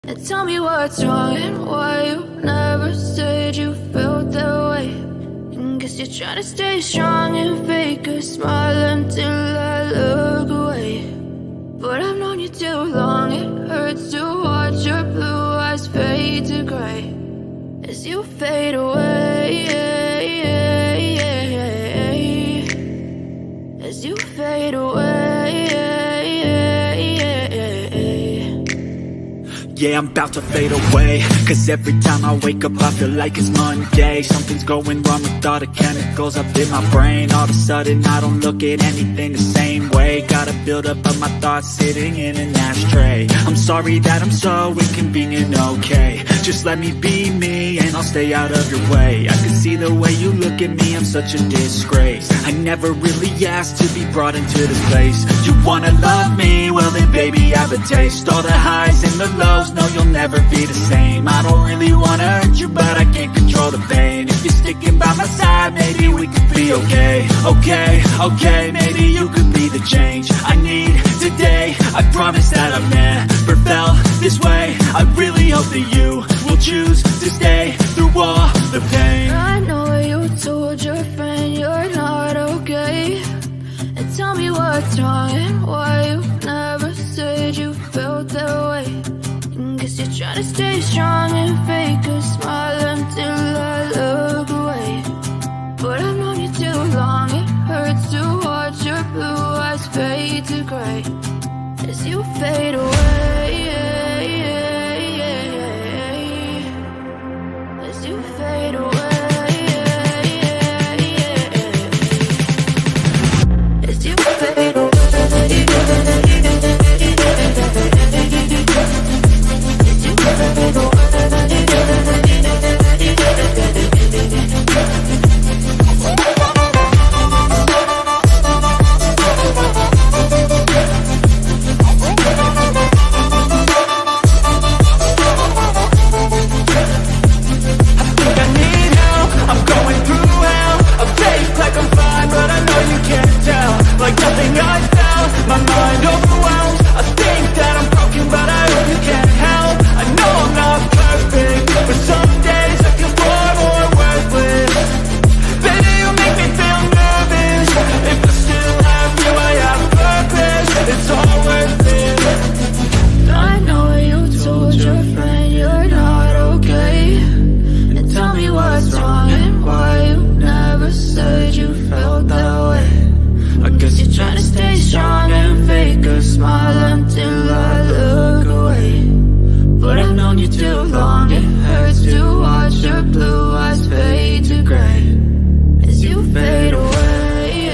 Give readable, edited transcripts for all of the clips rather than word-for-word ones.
And tell me what's wrong and why you never said you felt that way. And guess you're trying to stay strong and fake a smile until I look away. But I've known you too long, it hurts to watch your blue eyes fade to gray as you fade away, as you fade away. Yeah, I'm about to fade away, cause every time I wake up I feel like it's Monday. Something's going wrong with all the chemicals up in my brain. All of a sudden I don't look at anything the same way. Got a build up of my thoughts sitting in an ashtray. I'm sorry that I'm so inconvenient, okay. Just let me be me and I'll stay out of your way. I can see the way you look at me, I'm such a disgrace. I never really asked to be brought into this place. You wanna love me? Well then baby have a taste. All the highs and the lows, no, you'll never be the same. I don't really wanna hurt you, but I can't control the pain. If you're sticking by my side, maybe we could be okay. Okay, maybe you could be the change I need today. I promise that I've never felt this way. I really hope that you will choose to stay through all the pain. I know you told your friend you're not okay. And tell me what's wrong and why you never said you felt that way. Guess you're trying to stay strong and fake a smile until I look away. But I've known you too long, it hurts to watch your blue eyes fade to gray as you fade away, as you fade away, as you fade away. Like nothing I found, my mind overwhelmed. I think that I'm broken, but I hope you can't help. I know I'm not perfect, but some days I feel far more worthless. Baby, you make me feel nervous. If I still have you, I have purpose. It's all worth it. I know you told your friend you're not okay. And tell me what's wrong and why you never said you felt that way. I guess you're trying to stay strong and fake a smile until I look away. But I've known you too long, it hurts to watch your blue eyes fade to gray as you fade away,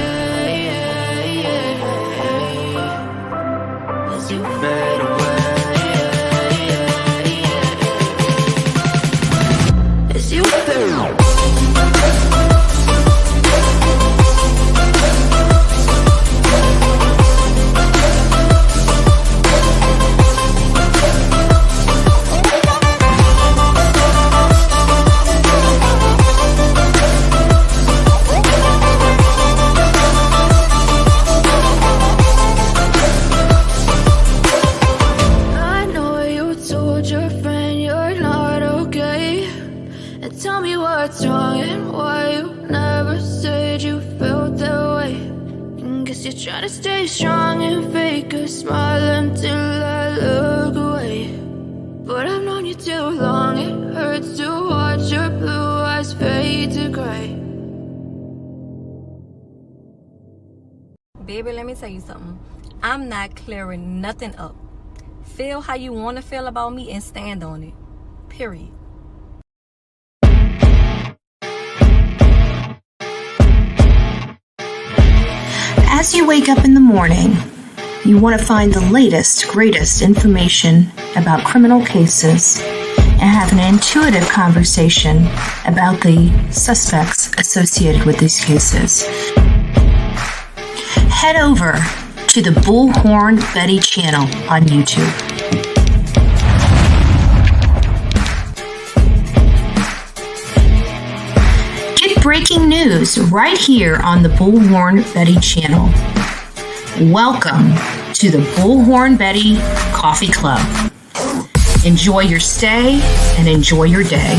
as you fade away, as you fade away. What's wrong and why you never said you felt that way. And guess you're trying to stay strong and fake a smile until I look away. But I've known you too long, it hurts to watch your blue eyes fade to gray. Baby, let me tell you something. I'm not clearing nothing up. Feel how you want to feel about me and stand on it. Period. As you wake up in the morning, you want to find the latest, greatest information about criminal cases and have an intuitive conversation about the suspects associated with these cases. Head over to the Bullhorn Betty channel on YouTube. Get breaking news right here on the Bullhorn Betty channel. Welcome to the Bullhorn Betty Coffee Club. Enjoy your stay and enjoy your day.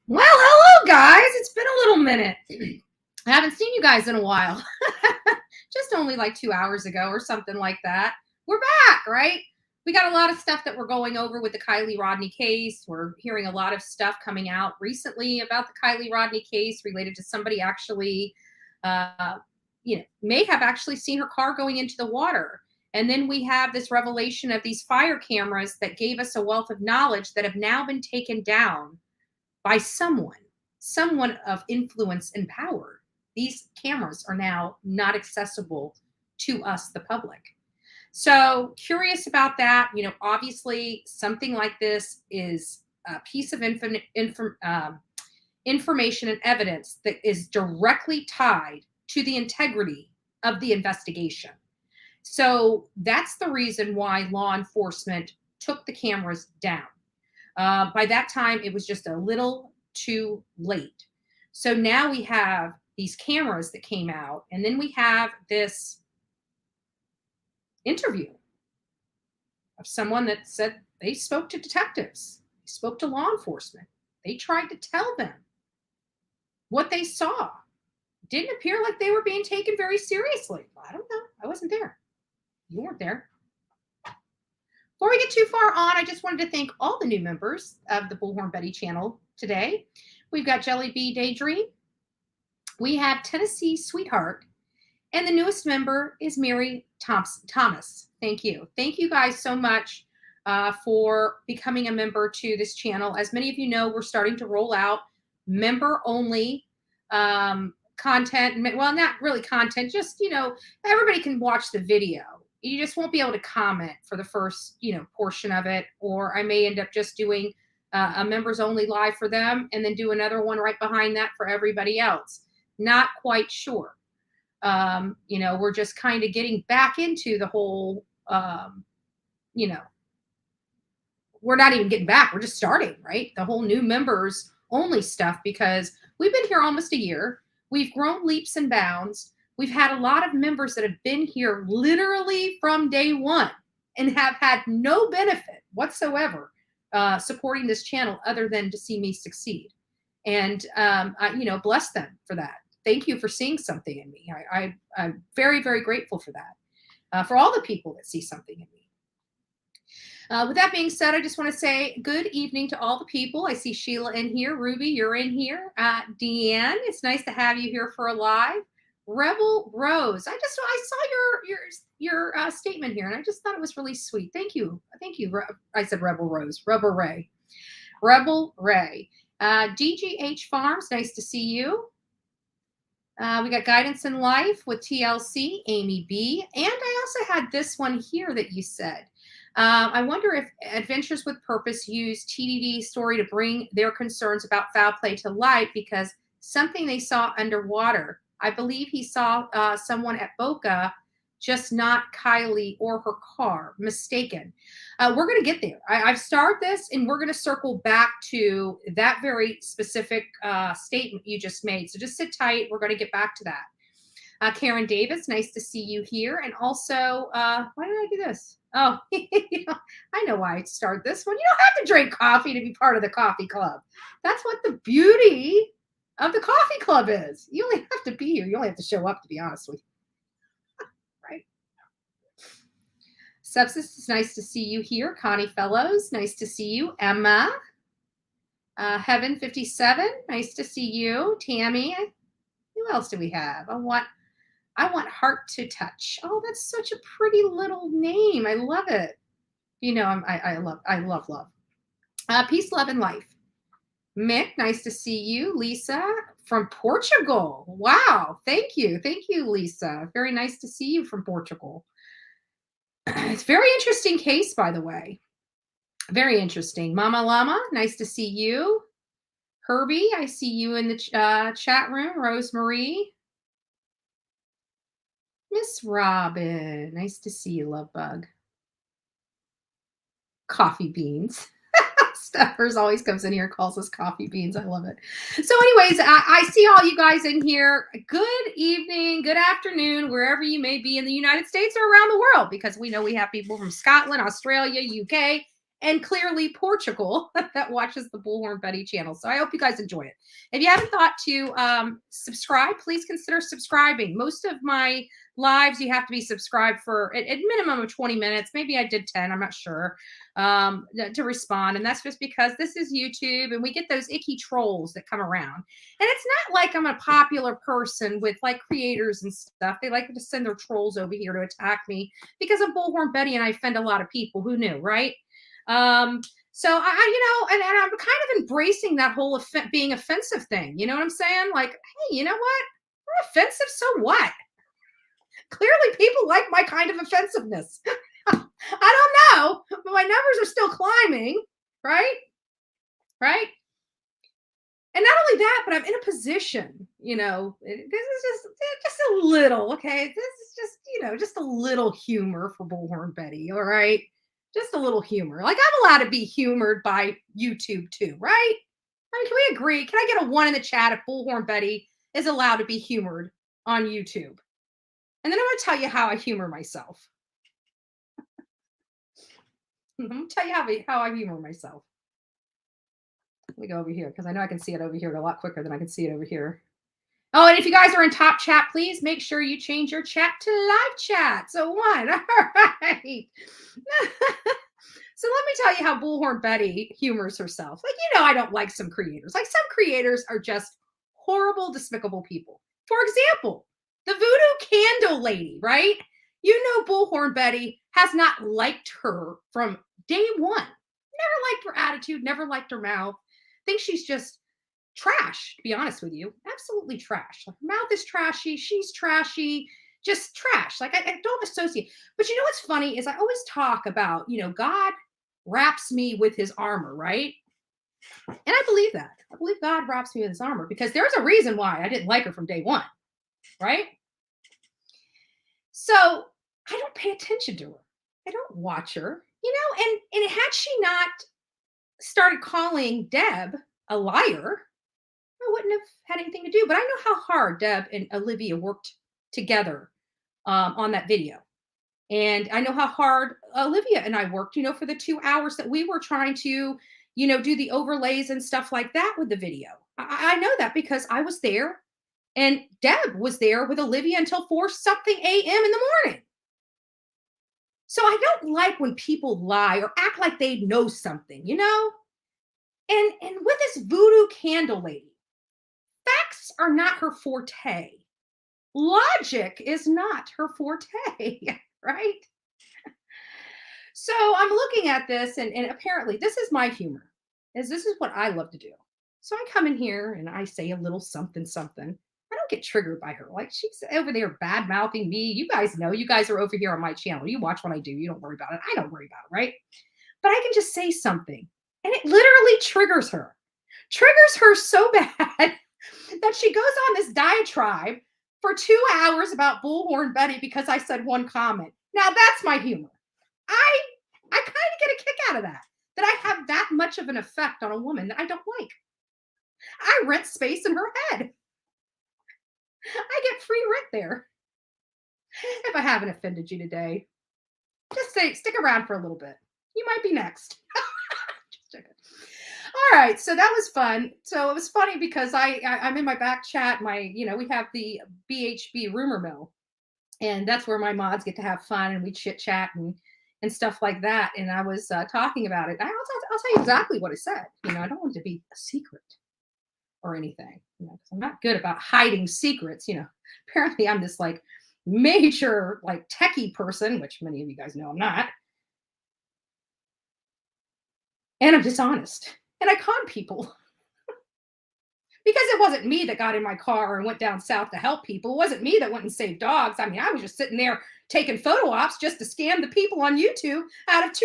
Well, hello guys. It's been a little minute. I haven't seen you guys in a while. Just only like 2 hours ago or something like that. We're back, right? We got a lot of stuff that we're going over with the Kiely Rodni case. We're hearing a lot of stuff coming out recently about the Kiely Rodni case related to somebody actually, may have actually seen her car going into the water. And then we have this revelation of these fire cameras that gave us a wealth of knowledge that have now been taken down by someone of influence and power. These cameras are now not accessible to us, the public. So curious about that. Obviously something like this is a piece of information and evidence that is directly tied to the integrity of the investigation. So that's the reason why law enforcement took the cameras down. By that time, it was just a little too late. So now we have these cameras that came out, and then we have this interview of someone that said they spoke to detectives, they spoke to law enforcement. They tried to tell them what they saw. It didn't appear like they were being taken very seriously. I don't know. I wasn't there. You weren't there. Before we get too far on, I just wanted to thank all the new members of the Bullhorn Betty channel today. We've got Jelly Bee Daydream. We have Tennessee Sweetheart. And the newest member is Mary Thomas. Thank you. Thank you guys so much for becoming a member to this channel. As many of you know, we're starting to roll out member-only content. Well, not really content, just, everybody can watch the video. You just won't be able to comment for the first, portion of it. Or I may end up just doing a members only live for them and then do another one right behind that for everybody else. Not quite sure. We're just kind of getting back into the whole, we're not even getting back. We're just starting, right? The whole new members only stuff, because we've been here almost a year. We've grown leaps and bounds. We've had a lot of members that have been here literally from day one and have had no benefit whatsoever supporting this channel other than to see me succeed. And, bless them for that. Thank you for seeing something in me. I'm very, very grateful for that, for all the people that see something in me. With that being said, I just want to say good evening to all the people. I see Sheila in here. Ruby, you're in here. Deanne, it's nice to have you here for a live. Rebel Rose, I saw your statement here, and I just thought it was really sweet. Thank you. I said Rebel Rose. Rebel Ray. DGH Farms, nice to see you. We got Guidance in Life with TLC, Amy B. And I also had this one here that you said. I wonder if Adventures with Purpose used TTG story to bring their concerns about foul play to light, because something they saw underwater. I believe he saw someone at Boca, just not Kiely or her car. Mistaken. We're going to get there. I've started this, and we're going to circle back to that very specific statement you just made. So just sit tight. We're going to get back to that. Karen Davis, nice to see you here. And also, why did I do this? Oh, I know why I started this one. You don't have to drink coffee to be part of the coffee club. That's what the beauty of the coffee club is. You only have to be here. You only have to show up, to be honest with you. Right? Substance, it's nice to see you here. Connie Fellows, nice to see you. Emma, Heaven 57, nice to see you. Tammy, who else do we have? I want Heart to Touch. Oh, that's such a pretty little name. I love it. I love. Peace, love, and life. Mick, nice to see you. Lisa from Portugal. Wow. Thank you. Thank you, Lisa. Very nice to see you from Portugal. It's a very interesting case, by the way. Very interesting. Mama Llama, nice to see you. Herbie, I see you in the chat room. Rosemary. Miss Robin, nice to see you, love bug. Coffee beans. Stephers always comes in here and calls us coffee beans. I love it. So anyways, I see all you guys in here. Good evening, good afternoon, wherever you may be in the United States or around the world, because we know we have people from Scotland, Australia, UK, and clearly Portugal that watches the Bullhorn Betty channel. So I hope you guys enjoy it. If you haven't thought to subscribe, please consider subscribing. Most of my lives, you have to be subscribed for a minimum of 20 minutes. Maybe I did 10, I'm not sure, to respond. And that's just because this is YouTube and we get those icky trolls that come around. And it's not like I'm a popular person with like creators and stuff. They like to send their trolls over here to attack me because I'm Bullhorn Betty and I offend a lot of people. Who knew, right? So I and I'm kind of embracing that whole being offensive thing. You know what I'm saying? Like, hey, you know what? We're offensive, so what? Clearly people like my kind of offensiveness. I don't know, but my numbers are still climbing, right? Right? And not only that, but I'm in a position, this is just a little, okay? This is just, just a little humor for Bullhorn Betty, all right? Just a little humor. Like, I'm allowed to be humored by YouTube too, right? I mean, can we agree? Can I get a 1 in the chat if Bullhorn Betty is allowed to be humored on YouTube? And then I'm going to tell you how I humor myself. I'm going to tell you how I humor myself. Let me go over here because I know I can see it over here a lot quicker than I can see it over here. Oh, and if you guys are in top chat, please make sure you change your chat to live chat. So 1. All right. So let me tell you how Bullhorn Betty humors herself. Like, I don't like some creators. Like, some creators are just horrible, despicable people. For example, the voodoo candle lady, right? Bullhorn Betty has not liked her from day one. Never liked her attitude, never liked her mouth. Think she's just trash, to be honest with you. Absolutely trash. Like, her mouth is trashy. She's trashy. Just trash. Like, I don't associate. But what's funny is I always talk about, God wraps me with his armor, right? And I believe that. I believe God wraps me with his armor because there's a reason why I didn't like her from day one, right? So I don't pay attention to her. I don't watch her, and had she not started calling Deb a liar, I wouldn't have had anything to do. But I know how hard Deb and Olivia worked together on that video. And I know how hard Olivia and I worked, for the 2 hours that we were trying to, do the overlays and stuff like that with the video. I know that because I was there and Deb was there with Olivia until 4-something a.m. in the morning. So I don't like when people lie or act like they know something, And with this voodoo candle lady, facts are not her forte. Logic is not her forte, right? So I'm looking at this and apparently this is my humor. This is what I love to do. So I come in here and I say a little something, something. I don't get triggered by her. Like, she's over there bad mouthing me. You guys know, you guys are over here on my channel. You watch what I do. You don't worry about it. I don't worry about it, right? But I can just say something and it literally triggers her. Triggers her so bad that she goes on this diatribe for 2 hours about Bullhorn Betty because I said one comment. Now that's my humor. I kind of get a kick out of that I have that much of an effect on a woman that I don't like. I rent space in her head. I get free rent there. If I haven't offended you today, just stick around for a little bit. You might be next. Just joking. All right, so that was fun. So it was funny because I'm in my back chat. We have the BHB rumor mill, and that's where my mods get to have fun and we chit chat and stuff like that. And I was talking about it. I'll tell you exactly what I said. I don't want it to be a secret or anything. Because I'm not good about hiding secrets. Apparently I'm this like major like techie person, which many of you guys know I'm not. And I'm dishonest. And I con people. Because it wasn't me that got in my car and went down south to help people. It wasn't me that went and saved dogs. I mean, I was just sitting there taking photo ops just to scam the people on YouTube out of $2.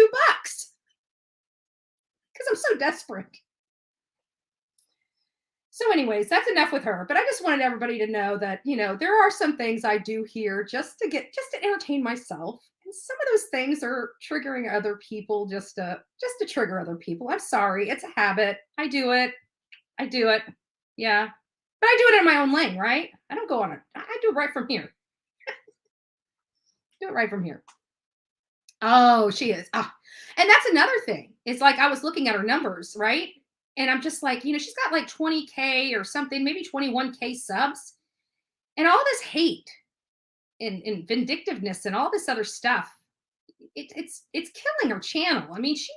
Because I'm so desperate. So anyways, that's enough with her. But I just wanted everybody to know that, there are some things I do here just to entertain myself. And some of those things are triggering other people just to trigger other people. I'm sorry. It's a habit. I do it. Yeah. But I do it in my own lane, right? I don't go on it. I do it right from here. Do it right from here. Oh, she is. And that's another thing. It's like I was looking at her numbers, right? And I'm just like, she's got like 20K or something, maybe 21K subs. And all this hate and vindictiveness and all this other stuff, it's killing her channel. I mean, she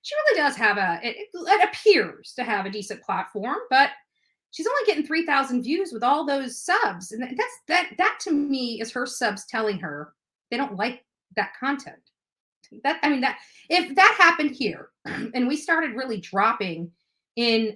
really does have it appears to have a decent platform, but she's only getting 3,000 views with all those subs. And that to me is her subs telling her they don't like that content. That if that happened here and we started really dropping in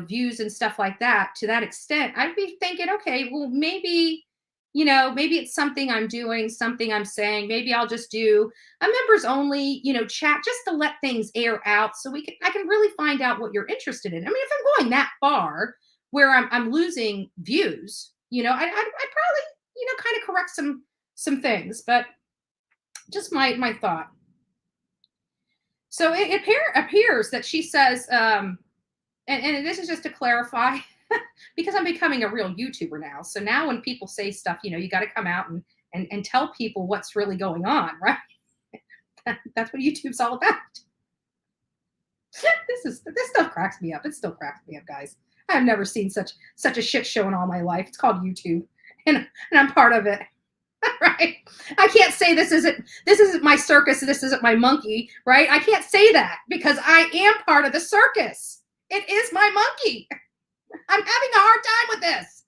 views and stuff like that to that extent, I'd be thinking, okay, well, maybe it's something I'm doing, something I'm saying. Maybe I'll just do a members only, chat just to let things air out so I can really find out what you're interested in. I mean, if I'm going that far where I'm losing views, I'd probably, kind of correct some things, but just my thought. So it appears that she says, and this is just to clarify, because I'm becoming a real YouTuber now. So now when people say stuff, you got to come out and tell people what's really going on, right? That's what YouTube's all about. This stuff cracks me up. It still cracks me up, guys. I've never seen such a shit show in all my life. It's called YouTube, and I'm part of it. Right? I can't say this isn't my circus, this isn't my monkey, right? I can't say that because I am part of the circus. It is my monkey. I'm having a hard time with this.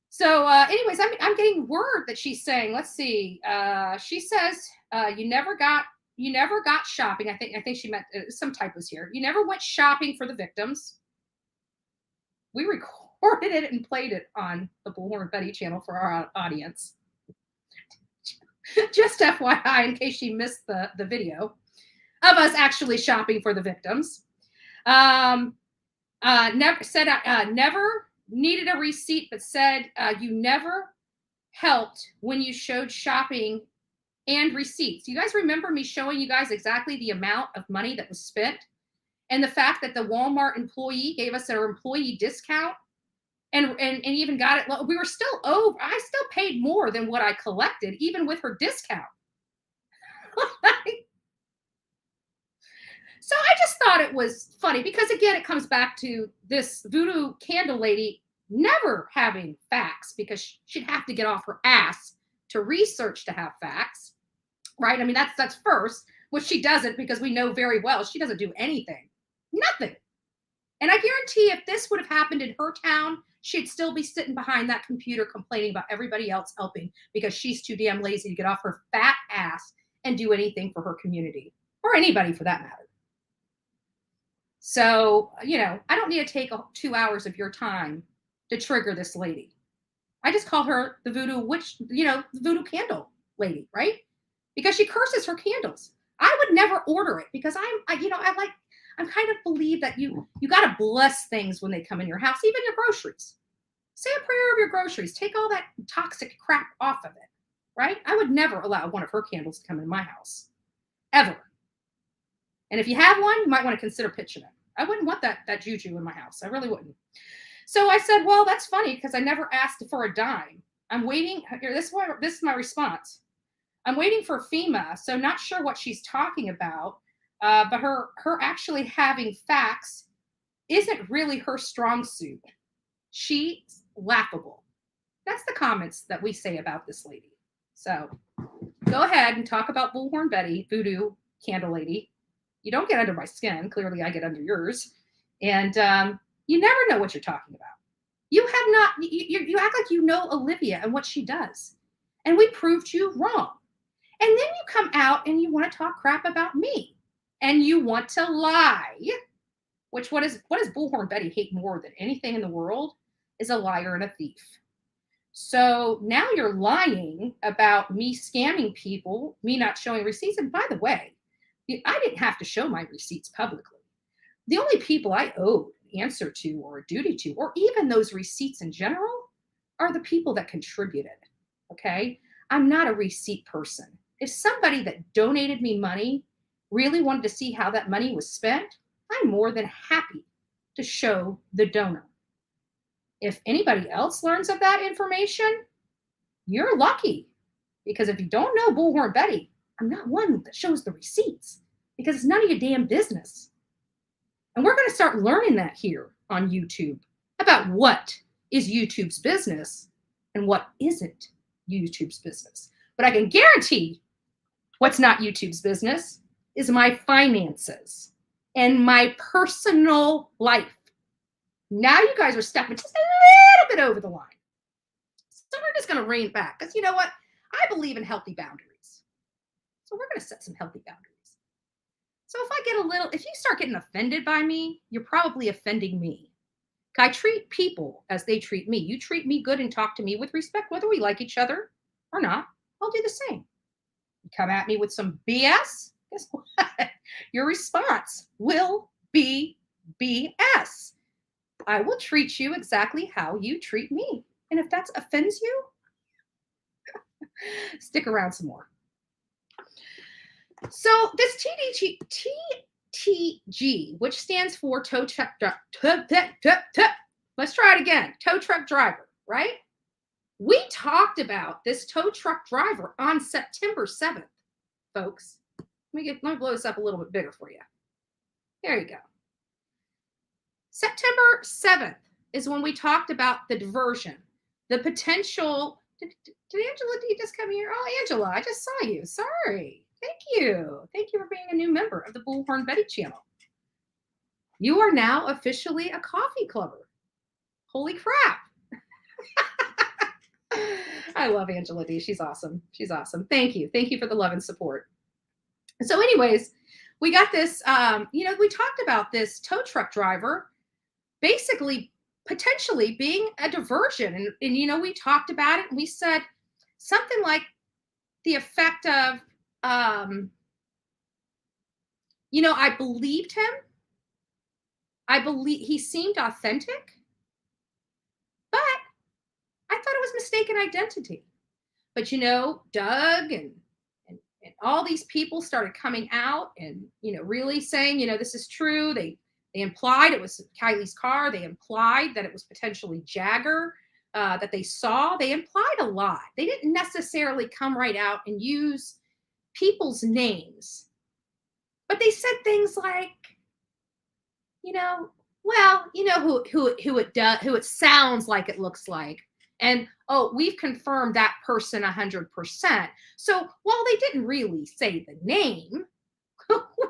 So anyways, I'm getting word that she's saying, let's see. She says you never got shopping. I think she meant some typos here. You never went shopping for the victims. We recorded it and played it on the Bullhorn Betty channel for our audience. Just FYI, in case she missed the video of us actually shopping for the victims. Never needed a receipt, but said you never helped when you showed shopping and receipts. You guys remember me showing you guys exactly the amount of money that was spent? And the fact that the Walmart employee gave us our employee discount and even got it. We were still over. I still paid more than what I collected, even with her discount. So I just thought it was funny because, again, it comes back to this voodoo candle lady never having facts because she'd have to get off her ass to research to have facts, right? I mean, that's first, which she doesn't because we know very well she doesn't do anything. Nothing. And I guarantee if this would have happened in her town, she'd still be sitting behind that computer complaining about everybody else helping because she's too damn lazy to get off her fat ass and do anything for her community or anybody for that matter. So, I don't need to take 2 hours of your time to trigger this lady. I just call her the voodoo witch, the voodoo candle lady, right? Because she curses her candles. I would never order it because I'm kind of believe that you got to bless things when they come in your house, even your groceries. Say a prayer of your groceries. Take all that toxic crap off of it, right? I would never allow one of her candles to come in my house, ever. And if you have one, you might want to consider pitching it. I wouldn't want that juju in my house. I really wouldn't. So I said, well, that's funny because I never asked for a dime. I'm waiting. Here, this is my response. I'm waiting for FEMA, so not sure what she's talking about. But her actually having facts isn't really her strong suit. She's laughable. That's the comments that we say about this lady. So go ahead and talk about Bullhorn Betty, voodoo candle lady. You don't get under my skin. Clearly, I get under yours. And you never know what you're talking about. You have not, you act like you know Olivia and what she does. And we proved you wrong. And then you come out and you want to talk crap about me. And you want to lie. Which what does Bullhorn Betty hate more than anything in the world is a liar and a thief. So now you're lying about me scamming people, me not showing receipts. And by the way, I didn't have to show my receipts publicly. The only people I owed answer to or a duty to, or even those receipts in general, are the people that contributed. Okay? I'm not a receipt person. If somebody that donated me money really wanted to see how that money was spent, I'm more than happy to show the donor. If anybody else learns of that information, you're lucky. Because if you don't know Bullhorn Betty, I'm not one that shows the receipts, because it's none of your damn business. And we're going to start learning that here on YouTube about what is YouTube's business and what isn't YouTube's business. But I can guarantee what's not YouTube's business is my finances and my personal life. Now you guys are stepping just a little bit over the line. So we're just going to rein back, because you know what? I believe in healthy boundaries. So we're going to set some healthy boundaries. So if you start getting offended by me, you're probably offending me. I treat people as they treat me. You treat me good and talk to me with respect, whether we like each other or not, I'll do the same. You come at me with some BS, guess what? Your response will be BS. I will treat you exactly how you treat me. And if that offends you, stick around some more. So this TTG, which stands for tow truck, let's try it again. Tow truck driver, right? We talked about this tow truck driver on September 7th, folks. Let me blow this up a little bit bigger for you. There you go. September 7th is when we talked about the diversion, the potential. Did Angela, did you just come here? Oh, Angela, I just saw you. Sorry. Thank you. Thank you for being a new member of the Bullhorn Betty channel. You are now officially a coffee clubber. Holy crap. I love Angela D. She's awesome. She's awesome. Thank you. Thank you for the love and support. So anyways, we got this, we talked about this tow truck driver basically potentially being a diversion. And we talked about it, and we said something like the effect of, I believed him. I believe he seemed authentic, but I thought it was mistaken identity. But, Doug and all these people started coming out and, really saying, this is true. They implied it was Kiely's car. They implied that it was potentially Jagger that they saw. They implied a lot. They didn't necessarily come right out and use people's names, but they said things like, who it sounds like it looks like. And, we've confirmed that person 100%. So while they didn't really say the name,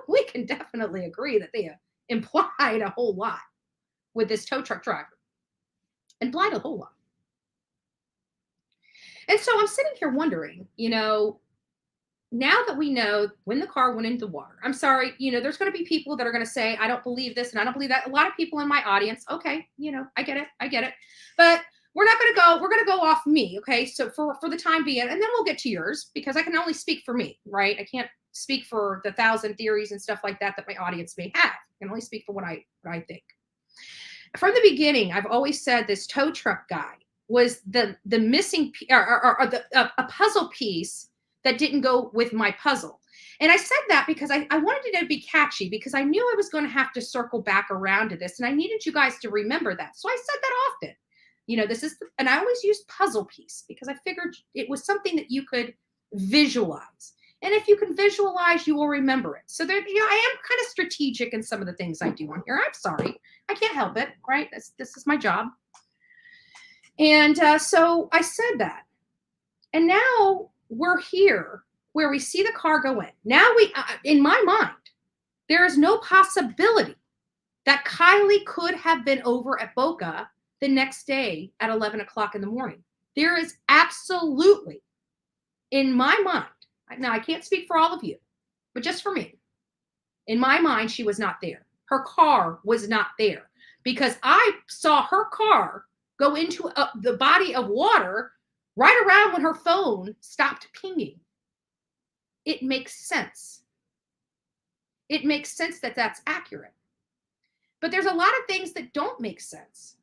we can definitely agree that they implied a whole lot with this tow truck driver. Implied a whole lot. And so I'm sitting here wondering, now that we know when the car went into the water, I'm sorry, there's going to be people that are going to say, I don't believe this and I don't believe that. A lot of people in my audience, okay, I get it. But we're going to go off me, okay? So for the time being, and then we'll get to yours, because I can only speak for me, right? I can't speak for the 1,000 theories and stuff like that my audience may have. I can only speak for what I think. From the beginning, I've always said this tow truck guy was the missing a puzzle piece that didn't go with my puzzle. And I said that because I wanted it to be catchy, because I knew I was going to have to circle back around to this, and I needed you guys to remember that. So I said that often. And I always used puzzle piece because I figured it was something that you could visualize. And if you can visualize, you will remember it. So there, I am kind of strategic in some of the things I do on here. I'm sorry. I can't help it, right? This is my job. And so I said that. And now we're here where we see the car go in. Now in my mind, there is no possibility that Kiely could have been over at Boca the next day at 11 o'clock in the morning. There is absolutely, in my mind, now I can't speak for all of you, but just for me, in my mind, she was not there. Her car was not there, because I saw her car go into the body of water right around when her phone stopped pinging. It makes sense. It makes sense that that's accurate. But there's a lot of things that don't make sense.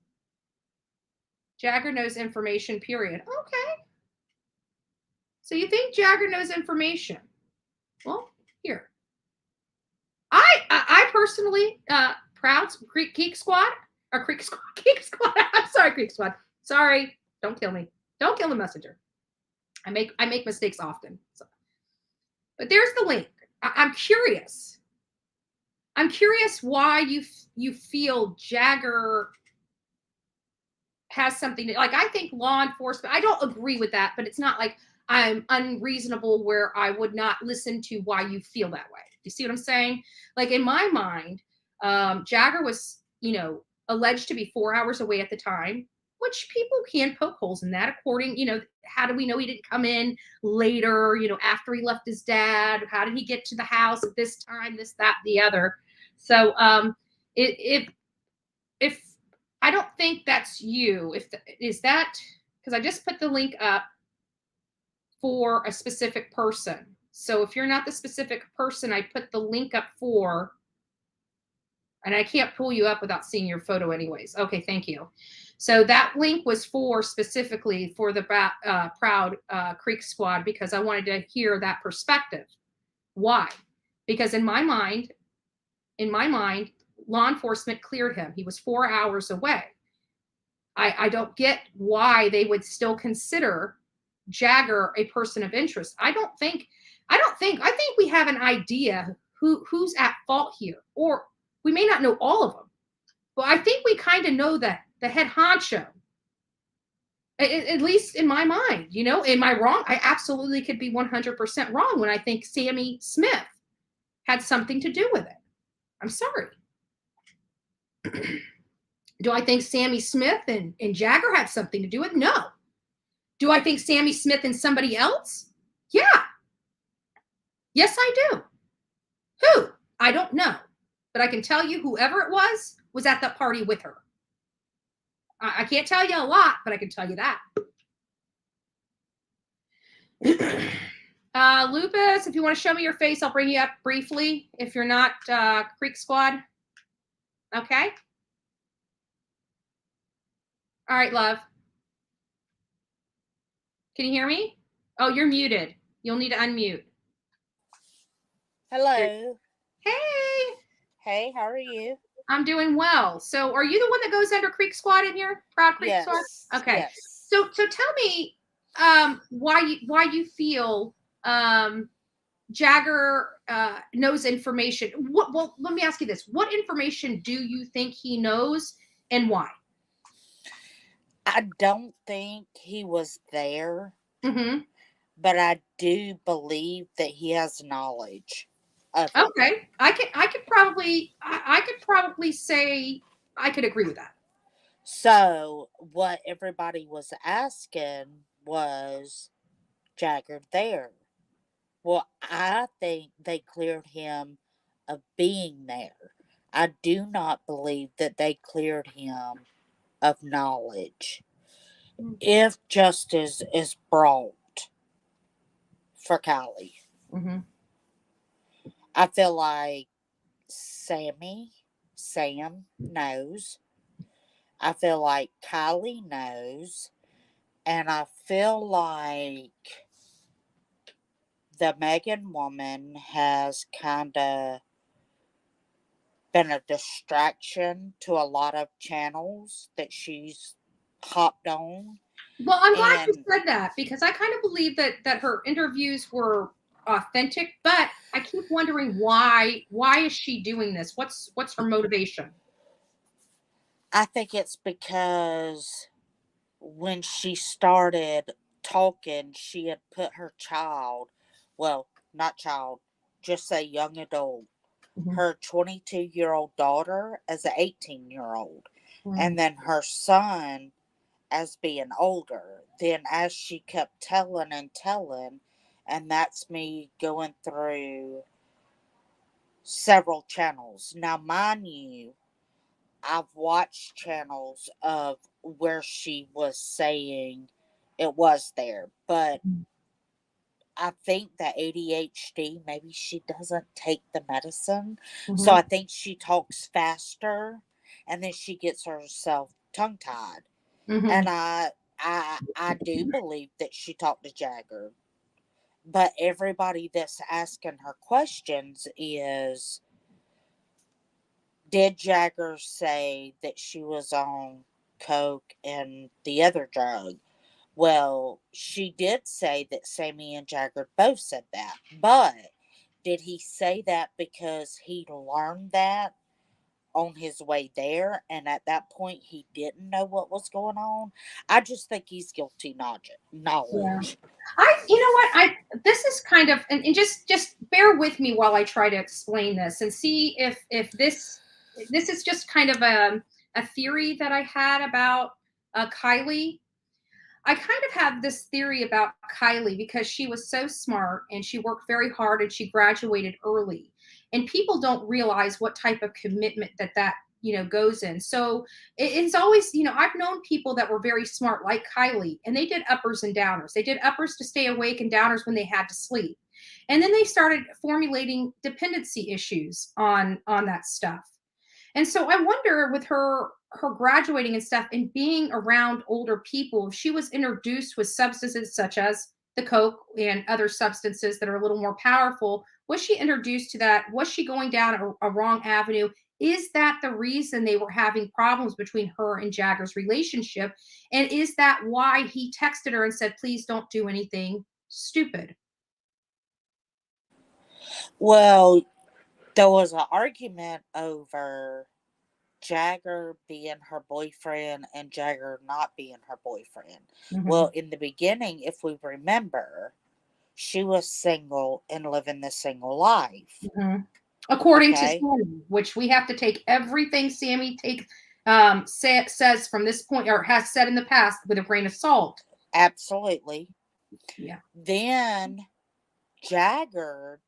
Jagger knows information, period. Okay. So you think Jagger knows information? Well, here. I personally, proud Geek Squad, or Creek Squad, Geek Squad. I'm sorry, Creek Squad. Sorry. Don't kill me. Don't kill the messenger. I make mistakes often. So. But there's the link. I'm curious. I'm curious why you feel Jagger has something to, like, I think law enforcement, I don't agree with that, but it's not like I'm unreasonable where I would not listen to why you feel that way. You see what I'm saying? Like, in my mind, Jagger was, alleged to be 4 hours away at the time, which people can poke holes in that according, how do we know he didn't come in later, after he left his dad? How did he get to the house at this time, this, that, the other? So if I don't think that's you, is that, because I just put the link up for a specific person. So if you're not the specific person I put the link up for, and I can't pull you up without seeing your photo anyways. Okay, thank you. So that link was specifically for the Proud Creek Squad, because I wanted to hear that perspective. Why? Because in my mind, law enforcement cleared him. He was 4 hours away. I don't get why they would still consider Jagger a person of interest. I think we have an idea who's at fault here, or we may not know all of them, but I think we kind of know that the head honcho, at least in my mind. Am I wrong? I absolutely could be 100% wrong when I think Sammy Smith had something to do with it. I'm sorry. Do I think Sammy Smith and Jagger had something to do with it? No. Do I think Sammy Smith and somebody else? Yeah. Yes, I do. Who? I don't know. But I can tell you whoever it was at that party with her. I can't tell you a lot, but I can tell you that. Lupus, if you want to show me your face, I'll bring you up briefly if you're not Creek Squad. Okay? All right, love. Can you hear me? Oh, you're muted. You'll need to unmute. Hello. Hey. Hey, how are you? I'm doing well. So are you the one that goes under Creek Squad in here? Proud Creek Squad? Okay. Yes. So tell me why you feel Jagger knows information. Well, let me ask you this. What information do you think he knows, and why? I don't think he was there, Mm-hmm. but I do believe that he has knowledge of it. Okay. I could probably say I could agree with that. So what everybody was asking was Jagger there. Well, I think they cleared him of being there. I do not believe that they cleared him of knowledge. If justice is brought for Kiely, Mm-hmm. I feel like Sam knows. I feel like Kiely knows. And I feel like the Megan woman has kind of been a distraction to a lot of channels that she's hopped on. Well, I'm glad you said that, because I kind of believe that her interviews were authentic, but I keep wondering why is she doing this? What's her motivation? I think it's because when she started talking, she had put her child, well, not child, just say young adult, her 22-year-old daughter as an 18-year-old, and then her son as being older. Then as she kept telling, and that's me going through several channels. Now, mind you, I've watched channels of where she was saying it was there, but I think that ADHD, maybe she doesn't take the medicine. So Mhm. I think she talks faster and then she gets herself tongue tied. And Mhm. I do believe that she talked to Jagger. But everybody that's asking her questions is, did Jagger say that she was on coke and the other drug? Well, she did say that Sammy and Jagger both said that. But did he say that because he learned that on his way there and at that point he didn't know what was going on? I just think he's guilty Yeah. knowledge. You know what? This is kind of, and just bear with me while I try to explain this and see if this is just kind of a theory that I had about Kiely. I kind of have this theory about Kiely because she was so smart and she worked very hard and she graduated early. And people don't realize what type of commitment that goes in. So it's always, I've known people that were very smart like Kiely, and they did uppers and downers. They did uppers to stay awake and downers when they had to sleep. And then they started formulating dependency issues on that stuff. And so I wonder, with her graduating and stuff and being around older people, if she was introduced with substances such as the coke and other substances that are a little more powerful, was she introduced to that? Was she going down a wrong avenue? Is that the reason they were having problems between her and Jagger's relationship? And is that why he texted her and said, please don't do anything stupid? Well, there was an argument over Jagger being her boyfriend and Jagger not being her boyfriend. Well, Mhm. in the beginning, if we remember, she was single and living the single life. Mhm. According to Okay? Sammy, which we have to take everything Sammy says from this point, or has said in the past, with a grain of salt. Absolutely. Yeah. Then Jagger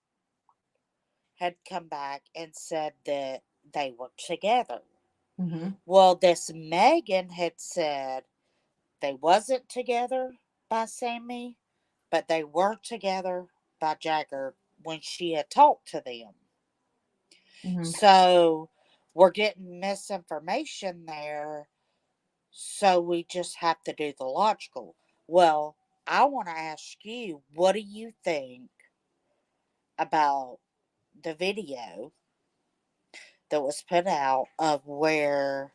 had come back and said that they were together. Hmm. Well, this Megan had said they wasn't together by Sammy, but they were together by Jagger when she had talked to them. Hmm. So we're getting misinformation there. So we just have to do the logical. Well, I want to ask you, what do you think about the video that was put out of where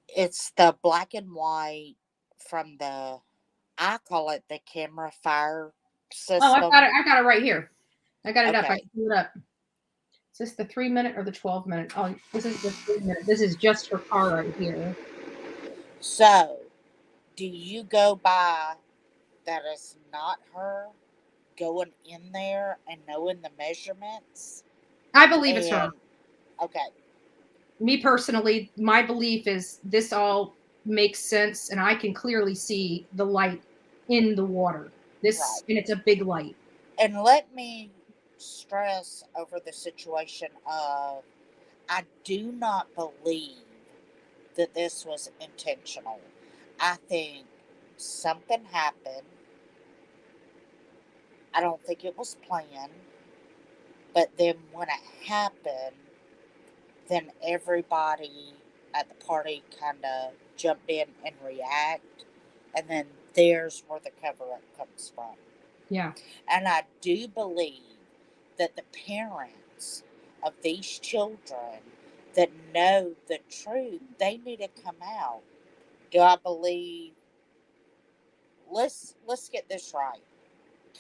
it's the black and white from the, I call it the camera fire Oh, I've got system. it. I got it right here. I got it up. I Okay. can pull it up. Is this the 3 minute or the 12 minute? Oh, this is the 3 minute. This is just her car right here. So, do you go by that it's not her going in there and knowing the measurements? I believe it's her. And, okay, Me personally, my belief is this all makes sense, and I can clearly see the light in the water. right. And it's a big light. And let me stress over the situation of, I do not believe that this was intentional. I think something happened. I don't think it was planned. But then when it happened, then everybody at the party kind of jumped in and react. And then there's where the cover up comes from. Yeah. And I do believe that the parents of these children that know the truth, they need to come out. Do I believe? Let's get this right.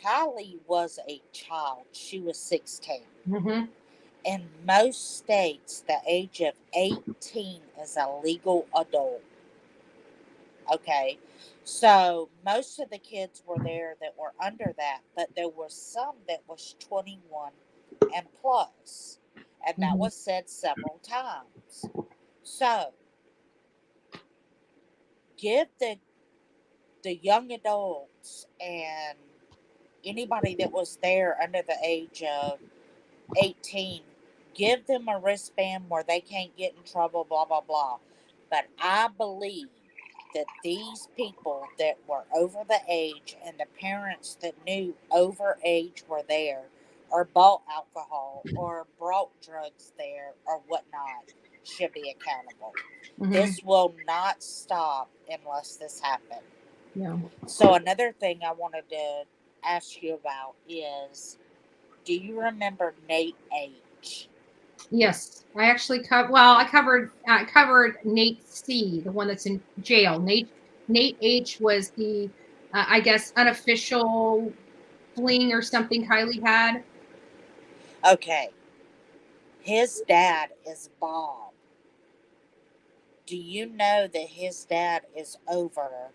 Kylie was a child. She was 16. Hmm. In most states, the age of 18 is a legal adult. Okay. So most of the kids were there that were under that, but there were some that was 21 and plus. And that Hmm. was said several times. So give the young adults and anybody that was there under the age of 18, give them a wristband where they can't get in trouble, blah, blah, blah. But I believe that these people that were over the age and the parents that knew over age were there or bought alcohol or brought drugs there or whatnot should be accountable. Mhm. This will not stop unless this happens. Yeah. So another thing I wanted to ask you about is, do you remember Nate H? Yes, I actually I covered Nate C, the one that's in jail. Nate H was the I guess unofficial fling or something Kylie had. Okay. His dad is Bob. Do you know that his dad is over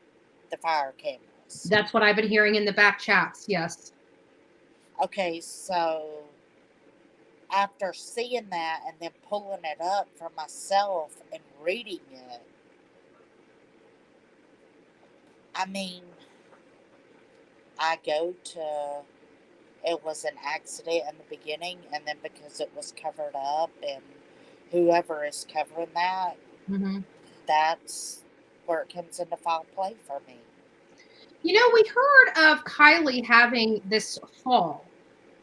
the fire cameras? That's what I've been hearing in the back chats. Yes. Okay, so after seeing that and then pulling it up for myself and reading it, I mean, I go to, it was an accident in the beginning, and then because it was covered up, and whoever is covering that, Mm-hmm. that's where it comes into foul play for me. You know, we heard of Kylie having this fall.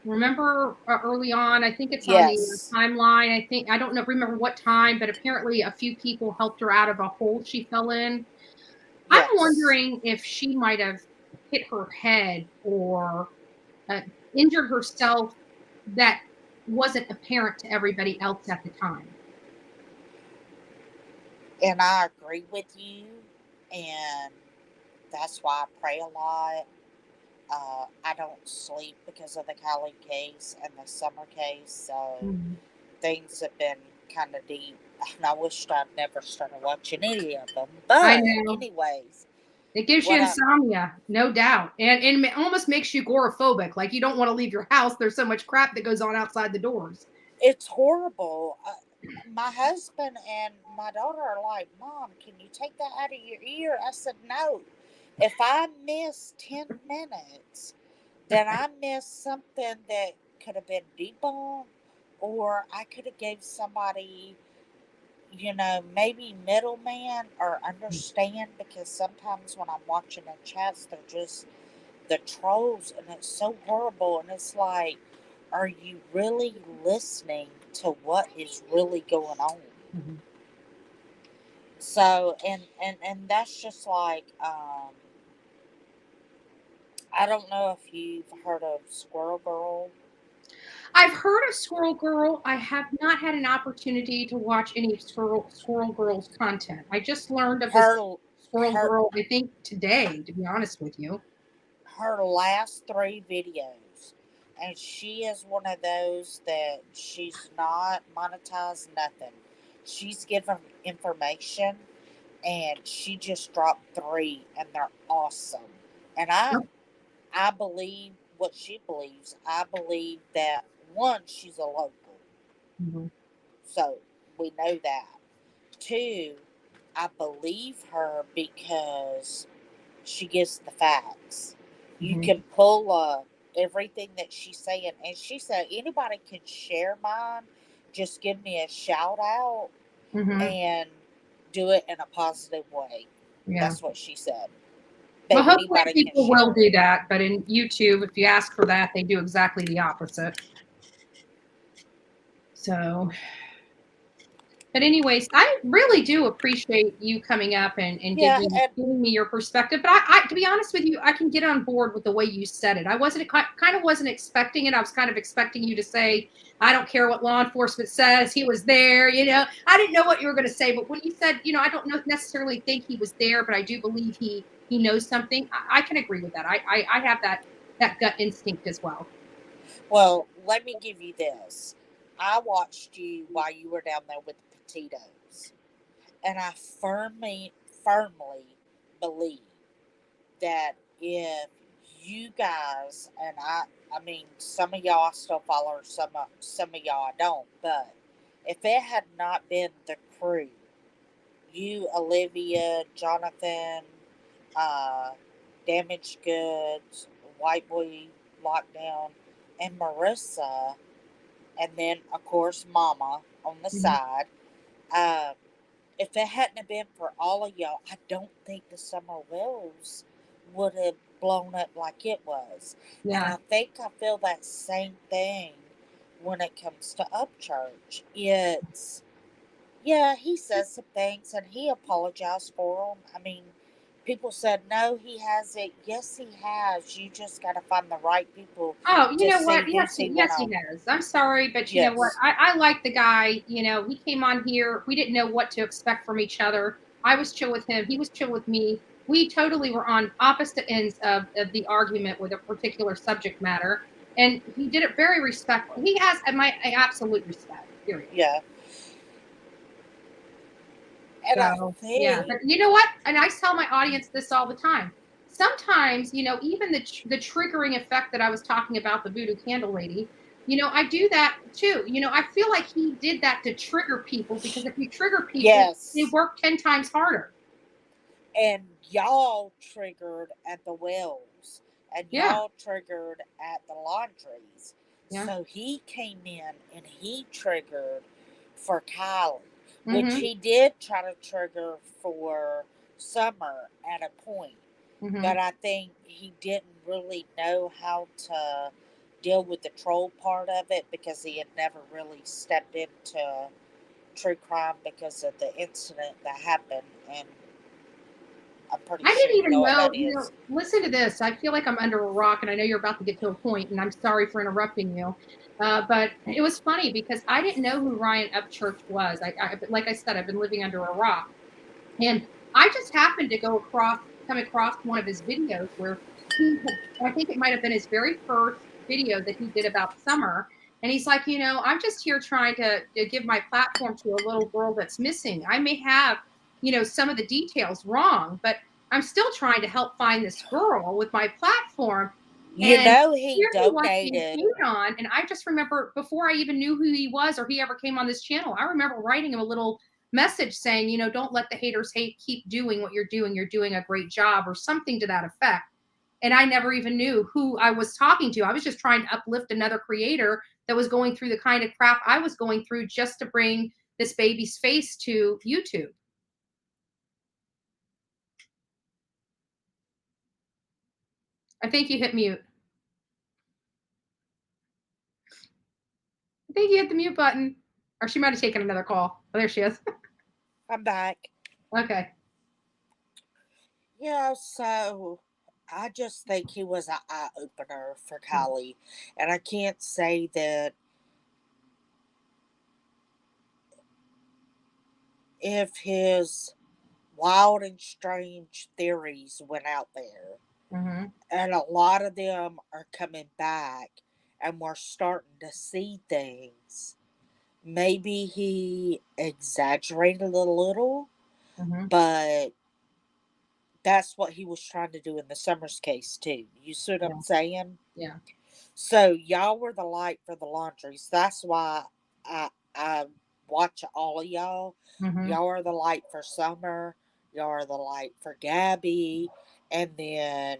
Remember early on? I think it's on the Yes. timeline. I don't know, remember what time, but apparently a few people helped her out of a hole she fell in. I'm Yes. wondering if she might have hit her head or uh, injured herself that wasn't apparent to everybody else at the time. And I agree with you, and that's why I pray a lot. I don't sleep because of the Kylie case and the Summer case, so Mhm. things have been kind of deep. And I wished I'd never started watching any of them. I But, know. anyways, It gives you what I, insomnia, no doubt. And it almost makes you agoraphobic. Like you don't want to leave your house. There's so much crap that goes on outside the doors. it's horrible. My husband and my daughter are like, Mom, can you take that out of your ear? I said, no. If I miss 10 minutes, then I missed something that could have been debunked, or I could have gave somebody, maybe middleman or understand, because sometimes when I'm watching the chats, they're just the trolls, and it's so horrible. And it's like, are you really listening to what is really going on? Mhm. So, and that's just like, I don't know if you've heard of Squirrel Girl. I've heard of Squirrel Girl. I have not had an opportunity to watch any Squirrel Girl's content. I just learned of this Her, Squirrel her, Girl, I think today, to be honest with you. her last 3 videos, and she is one of those that she's not monetized nothing. She's given information, and she just dropped 3, and they're awesome. And I believe what she believes. I believe that, one, she's a local, Mhm. so we know that. 2, I believe her because she gives the facts. You Mhm. can pull up everything that she's saying, and she said anybody can share mine. Just give me a shout out Mhm. and do it in a positive way. Yeah. That's what she said. Well, That hopefully anybody can people will share do it. that, but in YouTube, if you ask for that, they do exactly the opposite. So, but anyways, I really do appreciate you coming up and Yeah, and giving me your perspective. But to be honest with you, I can get on board with the way you said it. I wasn't kind of wasn't expecting it. I was kind of expecting you to say, "I don't care what law enforcement says. He was there." I didn't know what you were going to say. But when you said, I don't necessarily think he was there, but I do believe he knows something. I can agree with that. I have that gut instinct as well. well, let me give you this. I watched you while you were down there with the potatoes, and I firmly believe that if you guys, and I mean, some of y'all I still follow, some of y'all I don't, but if it had not been the crew, you, Olivia, Jonathan, uh, Damaged Goods, White Boy Lockdown, and Marissa, and then of course Mama on the Mhm. side, uh, if it hadn't have been for all of y'all, I don't think the Summer Wells would have blown up like it was. And Yeah. I think I feel that same thing when it comes to Upchurch. It's, yeah, he says some things and he apologized for them. I mean, people said, no, he hasn't. Yes, he has. You just got to find the right people Oh, you to know what? see who's he went Yes, he on. has. I'm sorry, but you know what? Yes. I like the guy. You know, he came on here. We didn't know what to expect from each other. I was chill with him. He was chill with me. We totally were on opposite ends of the argument with a particular subject matter, and he did it very respectful. He has my absolute respect. Period. Yeah. And I So yeah, think, but you know what? And I tell my audience this all the time. Sometimes, you know, even the triggering effect that I was talking about, the voodoo candle lady, you know, I do that too. You know, I feel like he did that to trigger people because if you trigger people, they yes. work 10 times harder. And y'all triggered at the wells and Yeah, y'all triggered at the laundries. yeah. So he came in and he triggered for Kylie, which Mm-hmm. he did try to trigger for Summer at a point. Mm-hmm. But I think he didn't really know how to deal with the troll part of it because he had never really stepped into true crime because of the incident that happened. And I'm pretty I sure didn't you even know what know, that you know, is. listen to this. I feel like I'm under a rock, and I know you're about to get to a point, and I'm sorry for interrupting you. But it was funny because I didn't know who Ryan Upchurch was. Like I said, I've been living under a rock. And I just happened to come across one of his videos where I think it might have been his very first video that he did about summer. And he's like, you know, I'm just here trying to give my platform to a little girl that's missing. I may have, you know, some of the details wrong, but I'm still trying to help find this girl with my platform. You And know, he here he was being donated. chewed on. And I just remember before I even knew who he was or he ever came on this channel, I remember writing him a little message saying, you know, don't let the haters hate, keep doing what you're doing. You're doing a great job or something to that effect. And I never even knew who I was talking to. I was just trying to uplift another creator that was going through the kind of crap I was going through just to bring this baby's face to YouTube. I think you hit mute. I think you hit the mute button. Or she might have taken another call. Oh, there she is. I'm back. Okay. Yeah, so I just think he was an eye opener for Kylie. And I can't say that if his wild and strange theories went out there, Mm-hmm. and a lot of them are coming back, and we're starting to see things. Maybe he exaggerated a little, Mm-hmm. but that's what he was trying to do in the Summers case too. You see what Yeah. I'm saying? Yeah. So y'all were the light for the laundries. That's why I watch all of y'all. Mm-hmm. Y'all are the light for Summer. Y'all are the light for Gabby, and then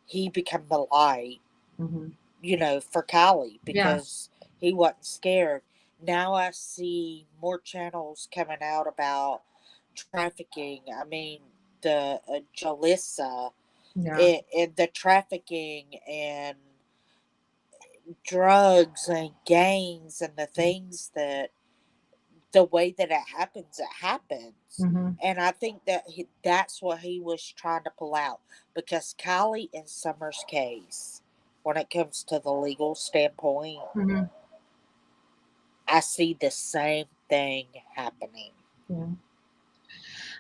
he became the light, Mm-hmm. you know, for Kylie Yeah. because he wasn't scared. Now I see more channels coming out about trafficking. I mean, the Jolissa, Yeah. the trafficking and drugs and gangs and the things that the way that it happens. Mm-hmm. And I think that that's what he was trying to pull out because Kylie and Summer's case, when it comes to the legal standpoint, Mm-hmm. I see the same thing happening. Yeah.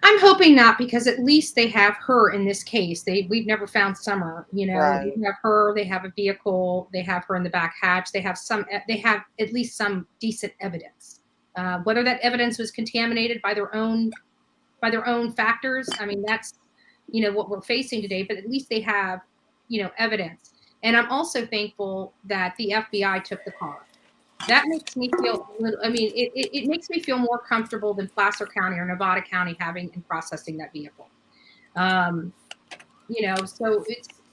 I'm hoping not because at least they have her in this case. We've never found Summer, you know. Right. They have her, they have a vehicle, they have her in the back hatch, they have at least some decent evidence. Whether that evidence was contaminated by their own factors, I mean that's what we're facing today, but at least they have, evidence. And I'm also thankful that the FBI took the car. That makes me feel a little, I mean, it makes me feel more comfortable than Placer County or Nevada County having and processing that vehicle. So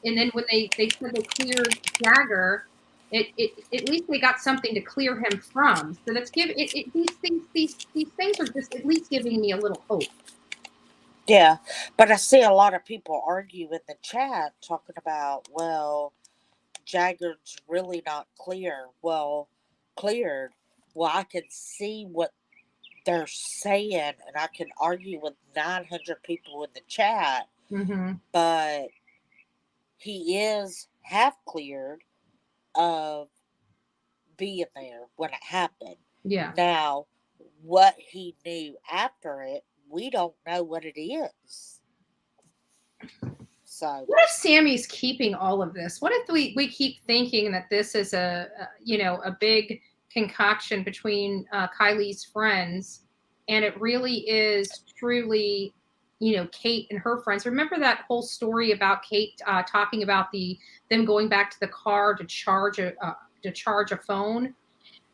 and then when they said they cleared Jagger, at least they got something to clear him from. So that's these things are just at least giving me a little hope. Yeah, but I see a lot of people argue in the chat talking about, well, Jagger's really not cleared. Well, I can see what they're saying, and I can argue with 900 people in the chat, Mm-hmm. but he is half cleared of being there when it happened. Yeah. Now, what he knew after it, we don't know what it is. So, What if Sammy's keeping all of this? What if we keep thinking that this is a big concoction between Kylie's friends, and it really is truly, Kate and her friends. Remember that whole story about Kate talking about them going back to the car to charge a phone,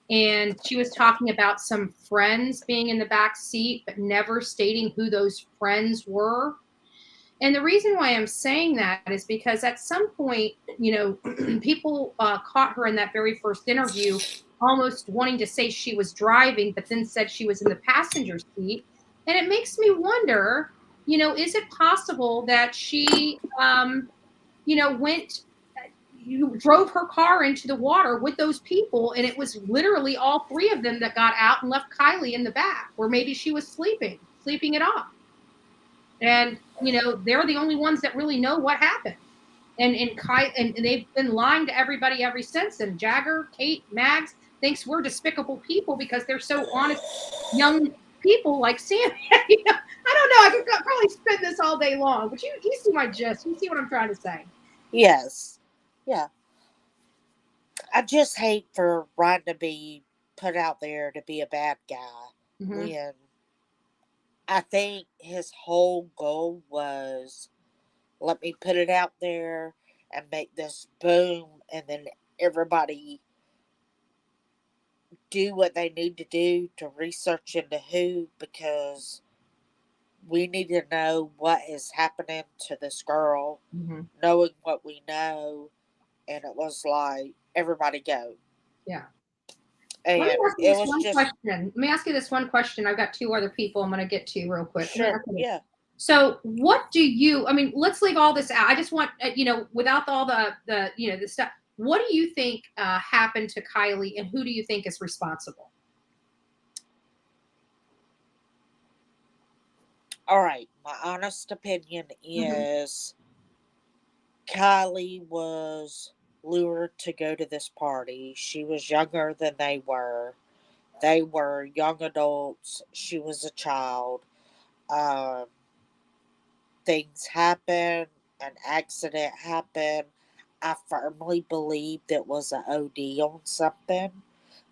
and she was talking about some friends being in the back seat, but never stating who those friends were. And the reason why I'm saying that is because at some point, people caught her in that very first interview almost wanting to say she was driving, but then said she was in the passenger seat. And it makes me wonder, is it possible that she, you drove her car into the water with those people, and it was literally all three of them that got out and left Kiely in the back, or maybe she was sleeping it off. And they're the only ones that really know what happened. And they've been lying to everybody ever since. And Jagger, Kate, Mags thinks we're despicable people because they're so honest, young people like Sam. I don't know. I could probably spend this all day long, but you see my gist. You see what I'm trying to say. yes. Yeah. I just hate for Ryan to be put out there to be a bad guy when I think his whole goal was, let me put it out there and make this boom, and then everybody do what they need to do to research into who, because we need to know what is happening to this girl, knowing what we know. And it was like, everybody go. Yeah. And Let me ask you it this was one just, question. Let me ask you this one question. I've got two other people I'm going to get to real quick. sure, yeah. So what do you, let's leave all this out. I just want, without all the stuff, what do you think happened to Kiely, and who do you think is responsible? All right. My honest opinion is Kylie was lured to go to this party. She was younger than they were. They were young adults. She was a child. Um, Things happened. An accident happened. I firmly believed it was an OD on something.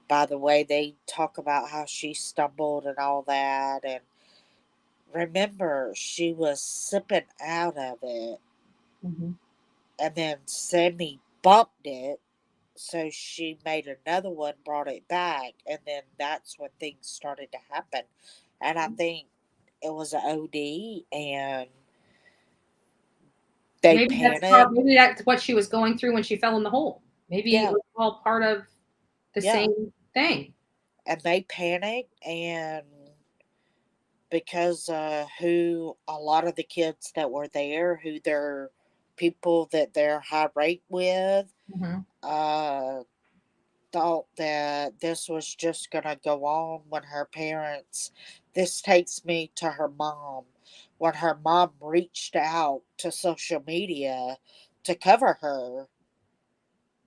By the way, they talk about how she stumbled and all that. And remember, she was sipping out of it. And then Sammy bumped it. So she made another one, brought it back. And then that's when things started to happen. And I think it was an OD, and they panicked. Maybe that's what she was going through when she fell in the hole. Maybe it was all part of the same thing. And they panicked, and because who a lot of the kids that were there, who they're people that they're high rate with, thought that this was just going to go on when her parents. This takes me to her mom. When her mom reached out to social media to cover her,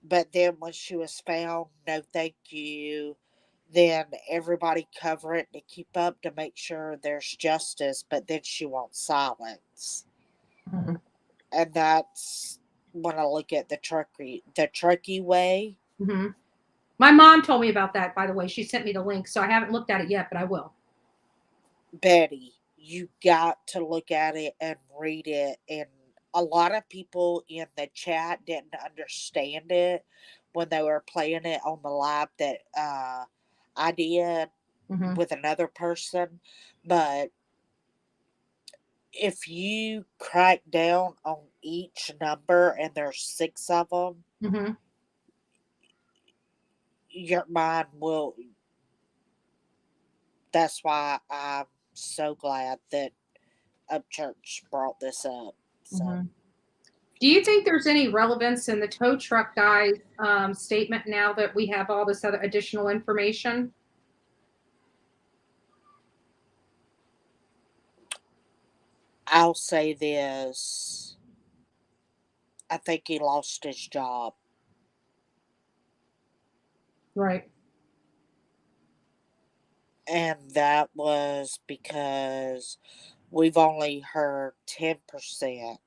but then when she was found, no thank you. Then everybody cover it to keep up to make sure there's justice, but then she wants silence. And that's when I look at the Truckee way. My mom told me about that, by the way. She sent me the link, so I haven't looked at it yet, but I will. Betty, you got to look at it and read it. And a lot of people in the chat didn't understand it when they were playing it on the live that I did with another person. But if you crack down on each number, and there's 6 of them, your mind will. That's why I'm so glad that Upchurch brought this up. So. Mm-hmm. Do you think there's any relevance in the tow truck guy's statement now that we have all this other additional information? I'll say this. I think he lost his job. Right. And that was because we've only heard 10%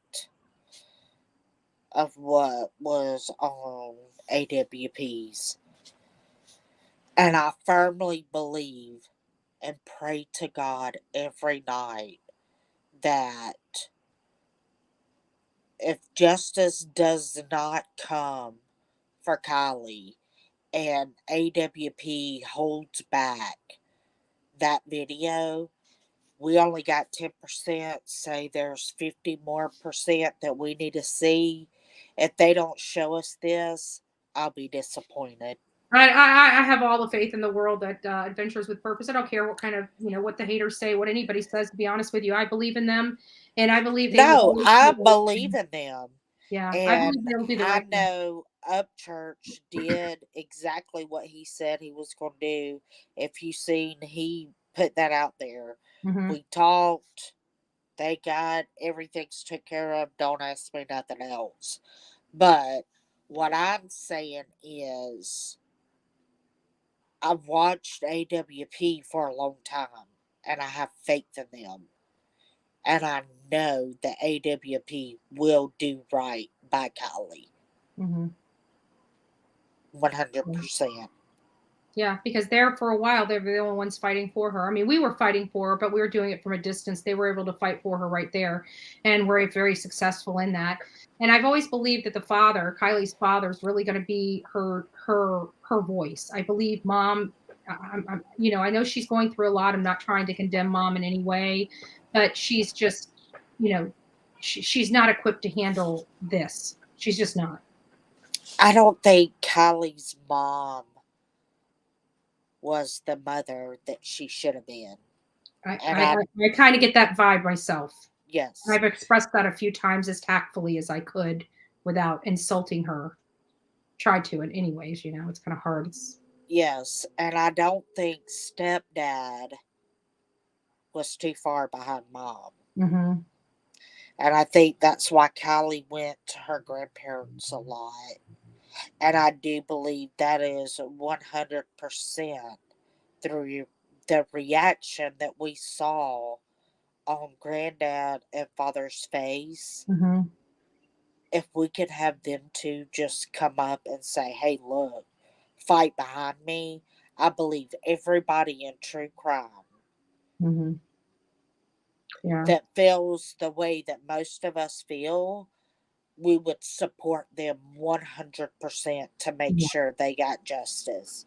of what was on AWPs. And I firmly believe and pray to God every night that if justice does not come for Kiely and AWP holds back that video, we only got 10%. Say there's 50 more percent that we need to see. If they don't show us this, I'll be disappointed. I have all the faith in the world that Adventures with Purpose. I don't care what kind of, what the haters say, what anybody says, to be honest with you. I believe in them, and I believe they will No, always I do the right believe thing. in them. Yeah, I And believe they'll do the I right thing. know Upchurch did exactly what he said he was going to do. If you seen, he put that out there. Mhm. We talked. Thank God everything's took care of. Don't ask me nothing else. But what I'm saying is, I've watched AWP for a long time, and I have faith in them. And I know that AWP will do right by Kiely. Mhm. 100%. Yeah, because there for a while they were the only ones fighting for her. I mean, we were fighting for her, but we were doing it from a distance. They were able to fight for her right there, and were very successful in that. And I've always believed that the father, Kylie's father, is really going to be her voice. I believe mom. I know she's going through a lot. I'm not trying to condemn mom in any way, but she's just, she's not equipped to handle this. She's just not. I don't think Kylie's mom was the mother that she should have been. I kind of get that vibe myself. Yes. I've expressed that a few times as tactfully as I could without insulting her. Tried to, in anyways, it's kind of hard. Yes, and I don't think stepdad was too far behind mom. Mm-hmm. And I think that's why Kiely went to her grandparents a lot. And I do believe that is 100% through the reaction that we saw on granddad and father's face. Mm-hmm. If we could have them two just come up and say, hey, look, fight behind me, I believe everybody in true crime Mm-hmm. Yeah. that feels the way that most of us feel, we would support them 100% to make sure they got justice.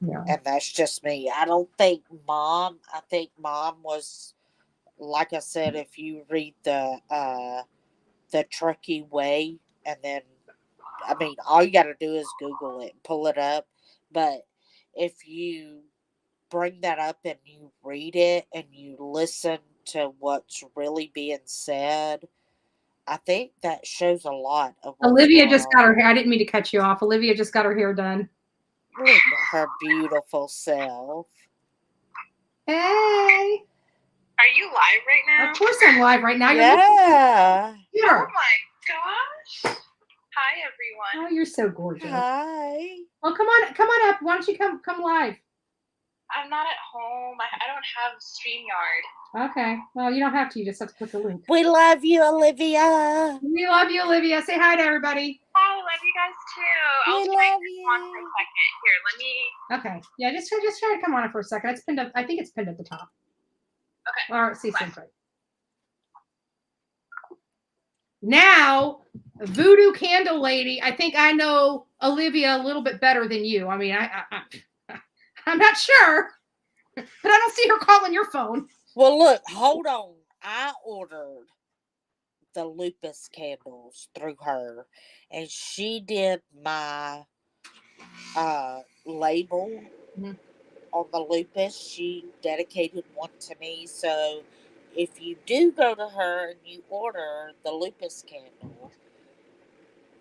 Yeah. And that's just me. I think mom was, like I said, if you read the Truckee Way, and then, I mean, all you got to do is Google it, pull it up. But if you bring that up and you read it and you listen to what's really being said, I think that shows a lot of what's Olivia going just on. got her hair. I didn't mean to cut you off. Olivia just got her hair done. Look at her beautiful self. Hey. Are you live right now? Of course I'm live right now. Yeah. You're Oh my gosh. Hi everyone. Oh, you're so gorgeous. Hi. Well, come on up. Why don't you come live? I'm not at home. I don't have StreamYard. Okay. Well, you don't have to. You just have to click the link. We love you, Olivia. We love you, Olivia. Say hi to everybody. I love you guys too. I'll We try love to you. respond for a second. Here, let me. Okay. Yeah, just try to come on it for a second. It's pinned up. I think it's pinned at the top. Okay. All right. See, right. Now, Voodoo Candle Lady. I think I know Olivia a little bit better than you. I mean, I'm not sure, but I don't see her calling your phone. Well, look, hold on. I ordered the lupus candles through her, and she did my label Mhm. on the lupus. She dedicated one to me. So if you do go to her and you order the lupus candle,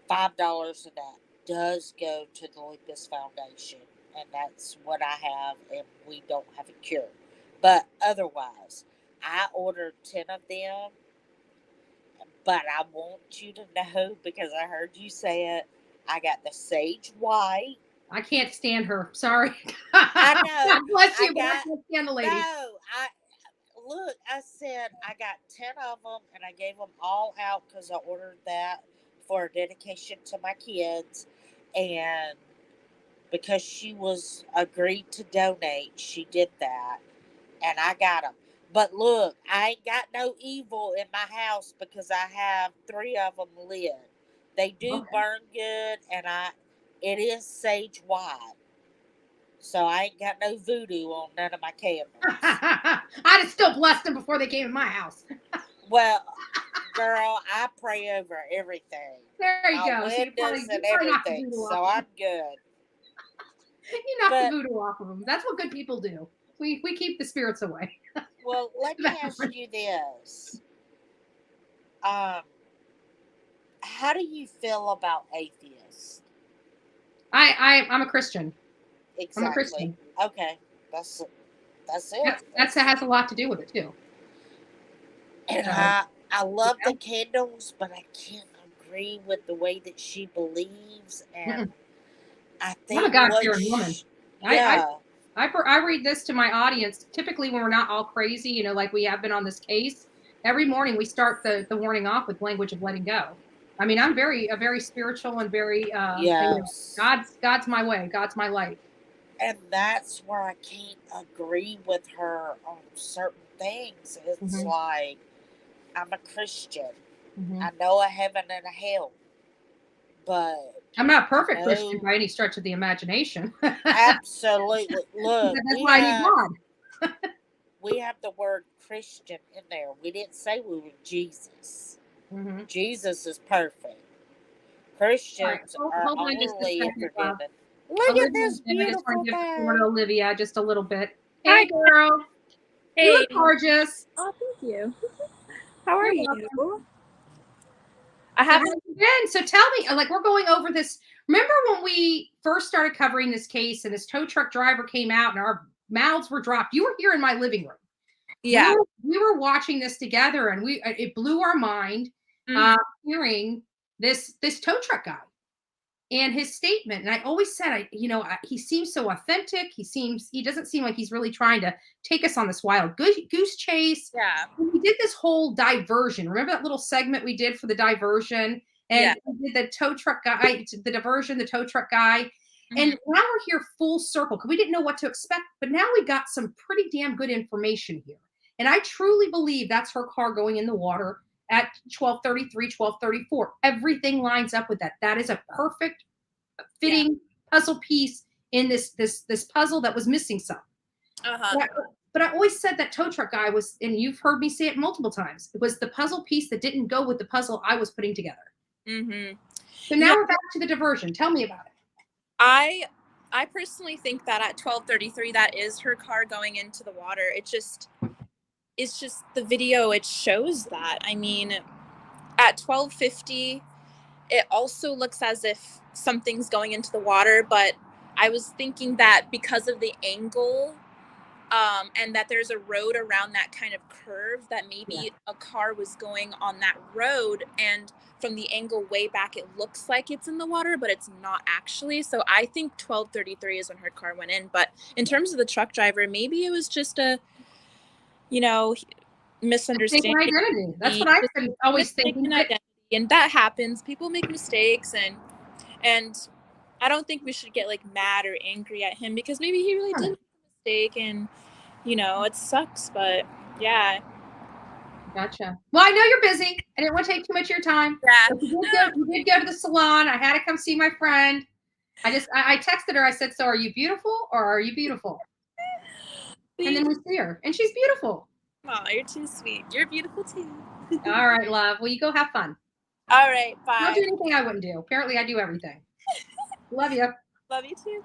$5 of that does go to the Lupus Foundation, and that's what I have, and we don't have a cure. But otherwise, I ordered 10 of them, but I want you to know, because I heard you say it, I got the sage white. I can't stand her. Sorry. I know. God bless you, I but I got, can't stand the lady. no, I said I got 10 of them, and I gave them all out because I ordered that for a dedication to my kids. And because she was agreed to donate, she did that, and I got them. But look, I ain't got no evil in my house because I have 3 of them lit. They do Okay. burn good, and it is sage white. So I ain't got no voodoo on none of my candles. I'd have still blessed them before they came in my house. Well, girl, I pray over everything. There you My go. So windows and probably knock the everything. voodoo So off I'm good. you knock But the voodoo off of them. That's what good people do. We keep the spirits away. well, let me ask you this. How do you feel about atheists? I'm a Christian. Exactly. I'm a Christian. Okay, that's it. That has a lot to do with it too. And So, I love yeah. the candles, but I can't agree with the way that she believes, and I think I'm a God-fearing woman. yeah. I read this to my audience. Typically, when we're not all crazy, you know, like we have been on this case, every morning we start the warning off with language of letting go. I mean, I'm a very spiritual and very Yes. God's my way, God's my life. And that's where I can't agree with her on certain things. It's like, I'm a Christian. I know a heaven and a hell, but I'm not a perfect Christian by any stretch of the imagination. Absolutely. Look, that's why I need God. We have the word Christian in there. We didn't say we were Jesus. Jesus is perfect. Christians are only forgiven. Look at this beautiful thing. Olivia, just a little bit. Hey, girl. Hey. You look gorgeous. Oh, thank you. How are you? I haven't been. So tell me, like, we're going over this. Remember when we first started covering this case and this tow truck driver came out and our mouths were dropped? You were here in my living room. Yeah. We were watching this together, and it blew our mind hearing this tow truck guy and his statement. And I always said, he seems so authentic. He doesn't seem like he's really trying to take us on this wild goose chase. Yeah. We did this whole diversion. Remember that little segment we did for the diversion? And we did the tow truck guy, the diversion, the tow truck guy. And now we're here full circle because we didn't know what to expect. But now we got some pretty damn good information here. And I truly believe that's her car going in the water at 12:33, 12:34. Everything lines up with that. That is a perfect fitting puzzle piece in this puzzle that was missing some. But I always said that tow truck guy was, and you've heard me say it multiple times, it was the puzzle piece that didn't go with the puzzle I was putting together. So now we're back to the diversion. Tell me about it. I personally think that at 12:33, that is her car going into the water. It's just the video. It shows that. I mean, at 12:50, it also looks as if something's going into the water, but I was thinking that because of the angle, and that there's a road around that kind of curve, that maybe a car was going on that road, and from the angle way back, it looks like it's in the water, but it's not actually. So I think 12:33 is when her car went in. But in terms of the truck driver, maybe it was just a, misunderstanding. Identity. That's what I've been always thinking. And that happens. People make mistakes, and I don't think we should get like mad or angry at him because maybe he really did make a mistake, and it sucks, but yeah. Gotcha. Well, I know you're busy. I didn't want to take too much of your time. Yeah. You did go to the salon. I had to come see my friend. I texted her. I said, "So are you beautiful or are you beautiful?" And then we see her, and she's beautiful. Oh, you're too sweet. You're beautiful too. All right, love. Well, you go have fun. All right, bye. Don't do anything I wouldn't do. Apparently, I do everything. Love you. Love you too.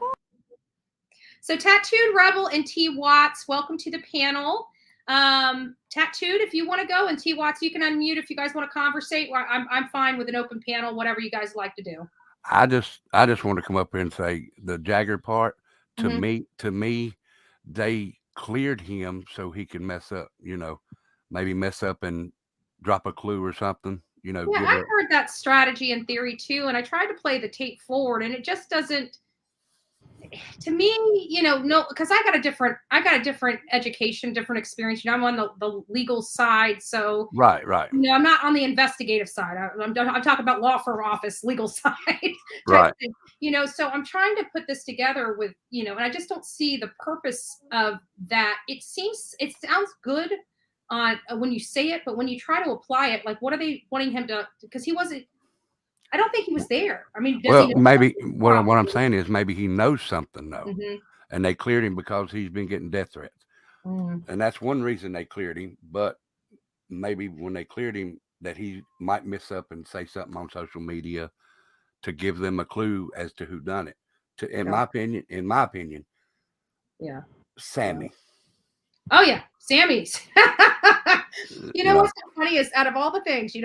So Tattooed Rebel and T Watts, welcome to the panel. Tattooed, if you want to go, and T Watts, you can unmute if you guys want to conversate. I'm fine with an open panel, whatever you guys like to do. I just want to come up here and say the Jagger part to me, they cleared him so he could mess up, maybe mess up and drop a clue or something, Yeah, I've heard that strategy in theory too, and I tried to play the tape forward, and it just doesn't. To me, no, because I got a different education, different experience. I'm on the legal side, so right. I'm not on the investigative side. I'm talking about law firm office legal side, right? Thing, So I'm trying to put this together with and I just don't see the purpose of that. It sounds good on when you say it, but when you try to apply it, like what are they wanting him to? Because he wasn't. I don't think he was there. I mean, maybe what I'm saying is maybe he knows something though, and they cleared him because he's been getting death threats, and that's one reason they cleared him. But maybe when they cleared him, that he might mess up and say something on social media to give them a clue as to who done it. In my opinion, yeah, Sammy. Oh yeah, Sammy's. What's so funny is out of all the things, we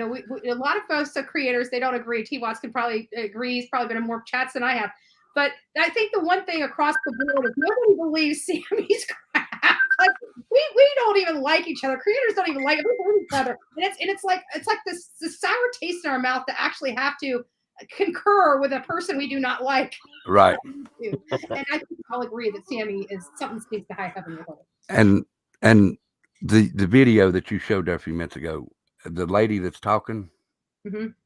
a lot of folks are creators, they don't agree. T Watts can probably agree. He's probably been in more chats than I have. But I think the one thing across the board is nobody believes Sammy's crap. Like we don't even like each other. Creators don't even like each other. And it's like this sour taste in our mouth to actually have to concur with a person we do not like. Right. And I think I'll agree that Sammy is something speaks to high heaven with her. And the video that you showed there a few minutes ago, the lady that's talking,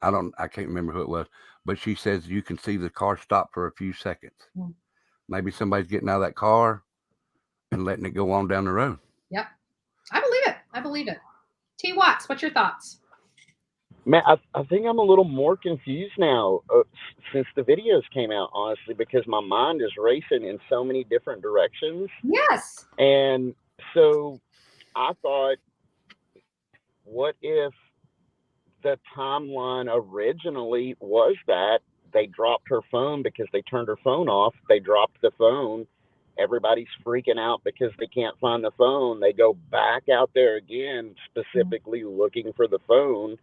I can't remember who it was, but she says you can see the car stop for a few seconds. Maybe somebody's getting out of that car and letting it go on down the road. Yep. I believe it. T Watts, what's your thoughts? Man, I think I'm a little more confused now since the videos came out, honestly, because my mind is racing in so many different directions. Yes. And so I thought, what if the timeline originally was that they dropped her phone because they turned her phone off. They dropped the phone. Everybody's freaking out because they can't find the phone. They go back out there again, specifically looking for the phone.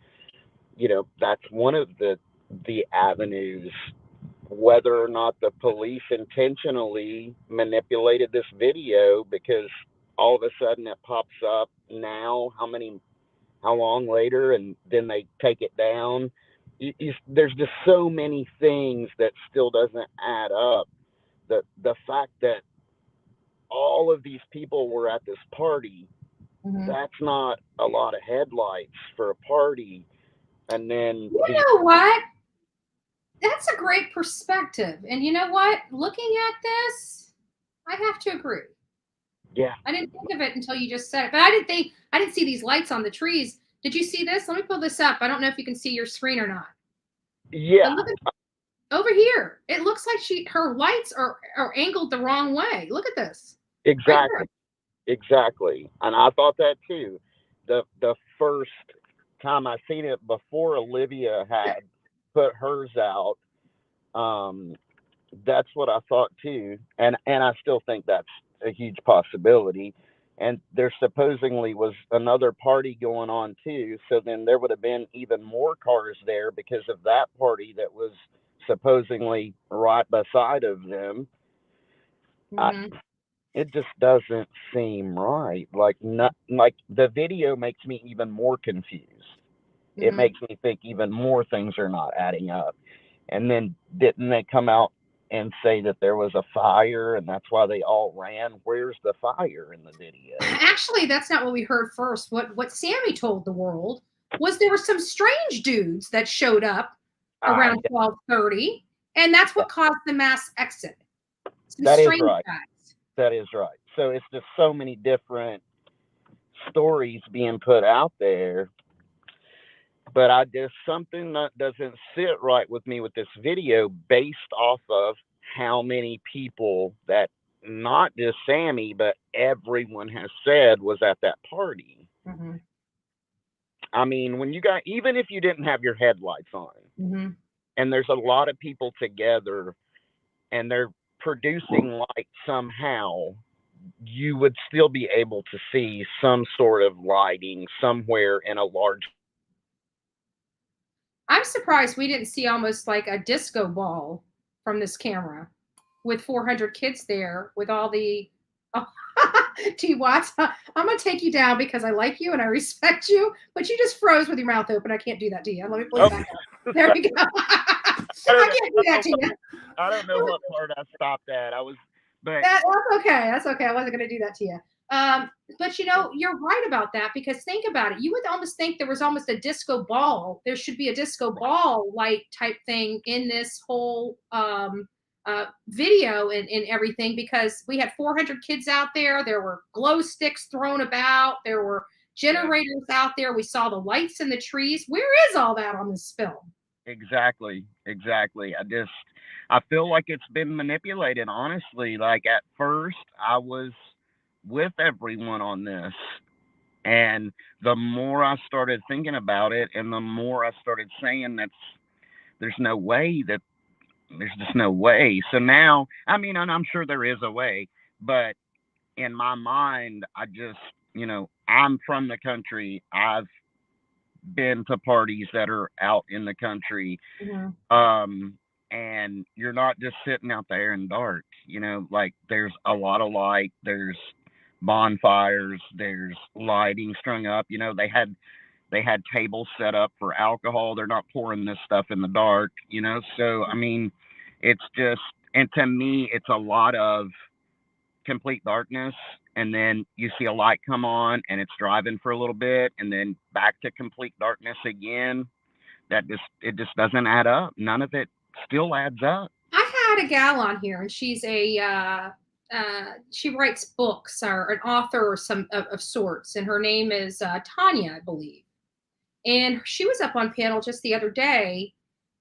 That's one of the avenues. Whether or not the police intentionally manipulated this video, because all of a sudden it pops up now, how long later, and then they take it down. There's just so many things that still doesn't add up. The fact that all of these people were at this party, that's not a lot of headlights for a party. And then know what? That's a great perspective. And you know what? Looking at this, I have to agree. Yeah. I didn't think of it until you just said it. But I didn't see these lights on the trees. Did you see this? Let me pull this up. I don't know if you can see your screen or not. Yeah. Look at, over here. It looks like her lights are angled the wrong way. Look at this. Exactly. Right, exactly. And I thought that too. The first time I seen it, before Olivia had put hers out, that's what I thought too. And I still think that's a huge possibility. And there supposedly was another party going on too. So then there would have been even more cars there because of that party that was supposedly right beside of them. It just doesn't seem right. Like the video makes me even more confused. It makes me think even more things are not adding up. And then didn't they come out and say that there was a fire and that's why they all ran? Where's the fire in the video? Actually, that's not what we heard first. What Sammy told the world was there were some strange dudes that showed up around 12:30, and that's what caused the mass exit. That is right. Guys. That is right. So it's just so many different stories being put out there. But there's something that doesn't sit right with me with this video based off of how many people that not just Sammy, but everyone has said was at that party. I mean, when you got, even if you didn't have your headlights on, and there's a lot of people together and they're producing light somehow, you would still be able to see some sort of lighting somewhere in a large. I'm surprised we didn't see almost like a disco ball from this camera with 400 kids there with all the T Watts. I'm gonna take you down because I like you and I respect you, but you just froze with your mouth open. I can't do that to you. Let me pull you back up. There we go. I can't do that to you. I don't know what part I stopped at. But that's okay. That's okay. I wasn't gonna do that to you. But you're right about that, because think about it. You would almost think there was almost a disco ball. There should be a disco ball light type thing in this whole video and everything, because we had 400 kids out there. There were glow sticks thrown about. There were generators out there. We saw the lights in the trees. Where is all that on this film? Exactly. I feel like it's been manipulated, honestly. Like, at first I was with everyone on this, and the more I started thinking about it and the more I started saying there's just no way. So now, I mean, and I'm sure there is a way, but in my mind, I just, I'm from the country. I've been to parties that are out in the country. Mm-hmm. And you're not just sitting out there in dark, like, there's a lot of light, there's bonfires, there's lighting strung up. They had tables set up for alcohol. They're not pouring this stuff in the dark, so I mean, it's just, and to me, it's a lot of complete darkness, and then you see a light come on and it's driving for a little bit, and then back to complete darkness again. It just doesn't add up. None of it still adds up. I had a gal on here, and she's she writes books, or an author or some of sorts, and her name is Tanya, I believe. And she was up on panel just the other day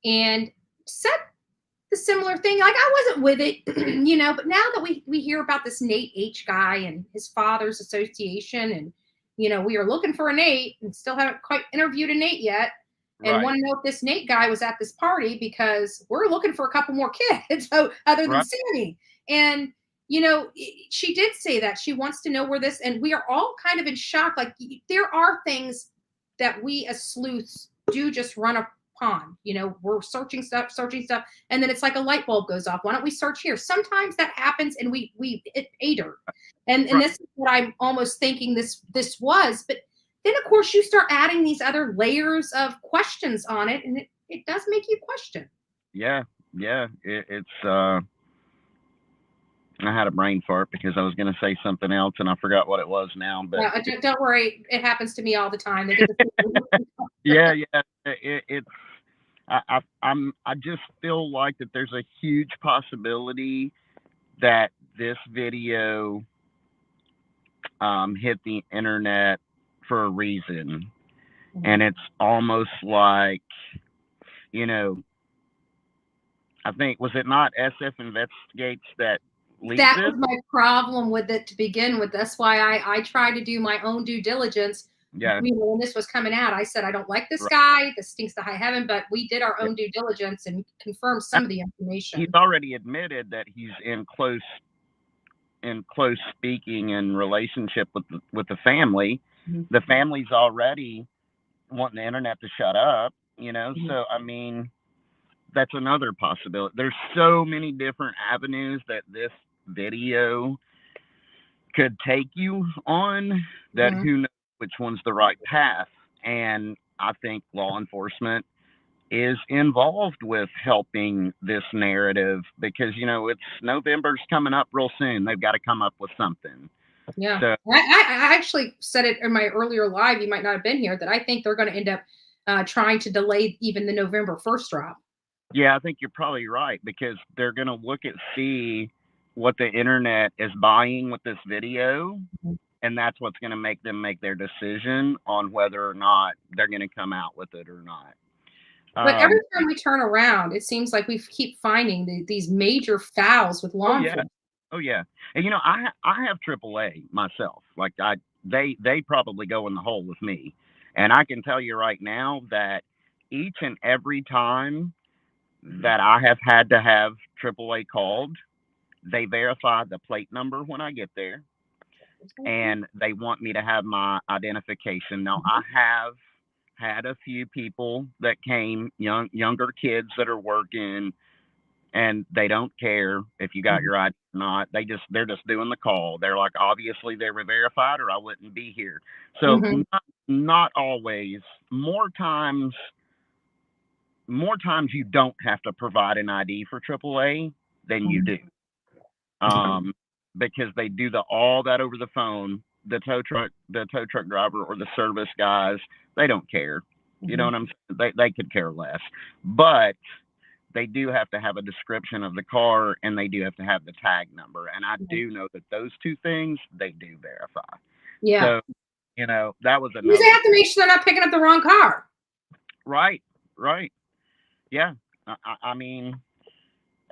and said the similar thing. Like, I wasn't with it, but now that we hear about this Nate H guy and his father's association, and, we are looking for a Nate and still haven't quite interviewed a Nate yet. And want to know if this Nate guy was at this party, because we're looking for a couple more kids other than Sammy. And, she did say that she wants to know where this, and we are all kind of in shock. Like, there are things that we as sleuths do just run upon. We're searching stuff, and then it's like a light bulb goes off. Why don't we search here? Sometimes that happens, and we ate her. And this is what I'm almost thinking this was. But then, of course, you start adding these other layers of questions on it, and it does make you question. Yeah. It's I had a brain fart because I was going to say something else and I forgot what it was now. But don't worry, it happens to me all the time. Yeah. I just feel like that there's a huge possibility that this video hit the internet for a reason. Mm-hmm. And it's almost like, I think, was it not SF Investigates that leaked that it? Was my problem with it to begin with. That's why I tried to do my own due diligence. Yeah. When this was coming out, I said, I don't like this guy. This stinks to high heaven. But we did our own due diligence and confirmed some of the information. He's already admitted that he's in close speaking and relationship with the family. Mm-hmm. The family's already wanting the internet to shut up, Mm-hmm. So I mean, that's another possibility. There's so many different avenues that this video could take you on that mm-hmm. Who knows which one's the right path. And I think law enforcement is involved with helping this narrative because, it's November's coming up real soon. They've got to come up with something. Yeah. So, I actually said it in my earlier live, you might not have been here, that I think they're going to end up trying to delay even the November 1st drop. Yeah, I think you're probably right, because they're going to look at see what the internet is buying with this video. Mm-hmm. And that's what's going to make them make their decision on whether or not they're going to come out with it or not. But every time we turn around, it seems like we keep finding these major fouls with law enforcement. Oh yeah. And I have AAA myself. Like they probably go in the hole with me. And I can tell you right now that each and every time that I have had to have AAA called, They verify the plate number when I get there, and they want me to have my identification. Now, I have had a few people that came, younger kids that are working, and they don't care if you got your ID or not. They're just doing the call. They're like, obviously they were verified, or I wouldn't be here. So not always. More times you don't have to provide an ID for AAA than you do. Because they do all that over the phone. The tow truck driver or the service guys, they don't care. You know what I'm saying? They could care less. But they do have to have a description of the car, and they do have to have the tag number. And I do know that those two things they do verify. Yeah. So, that was another. Because they have to make sure they're not picking up the wrong car. Right. Yeah. I mean,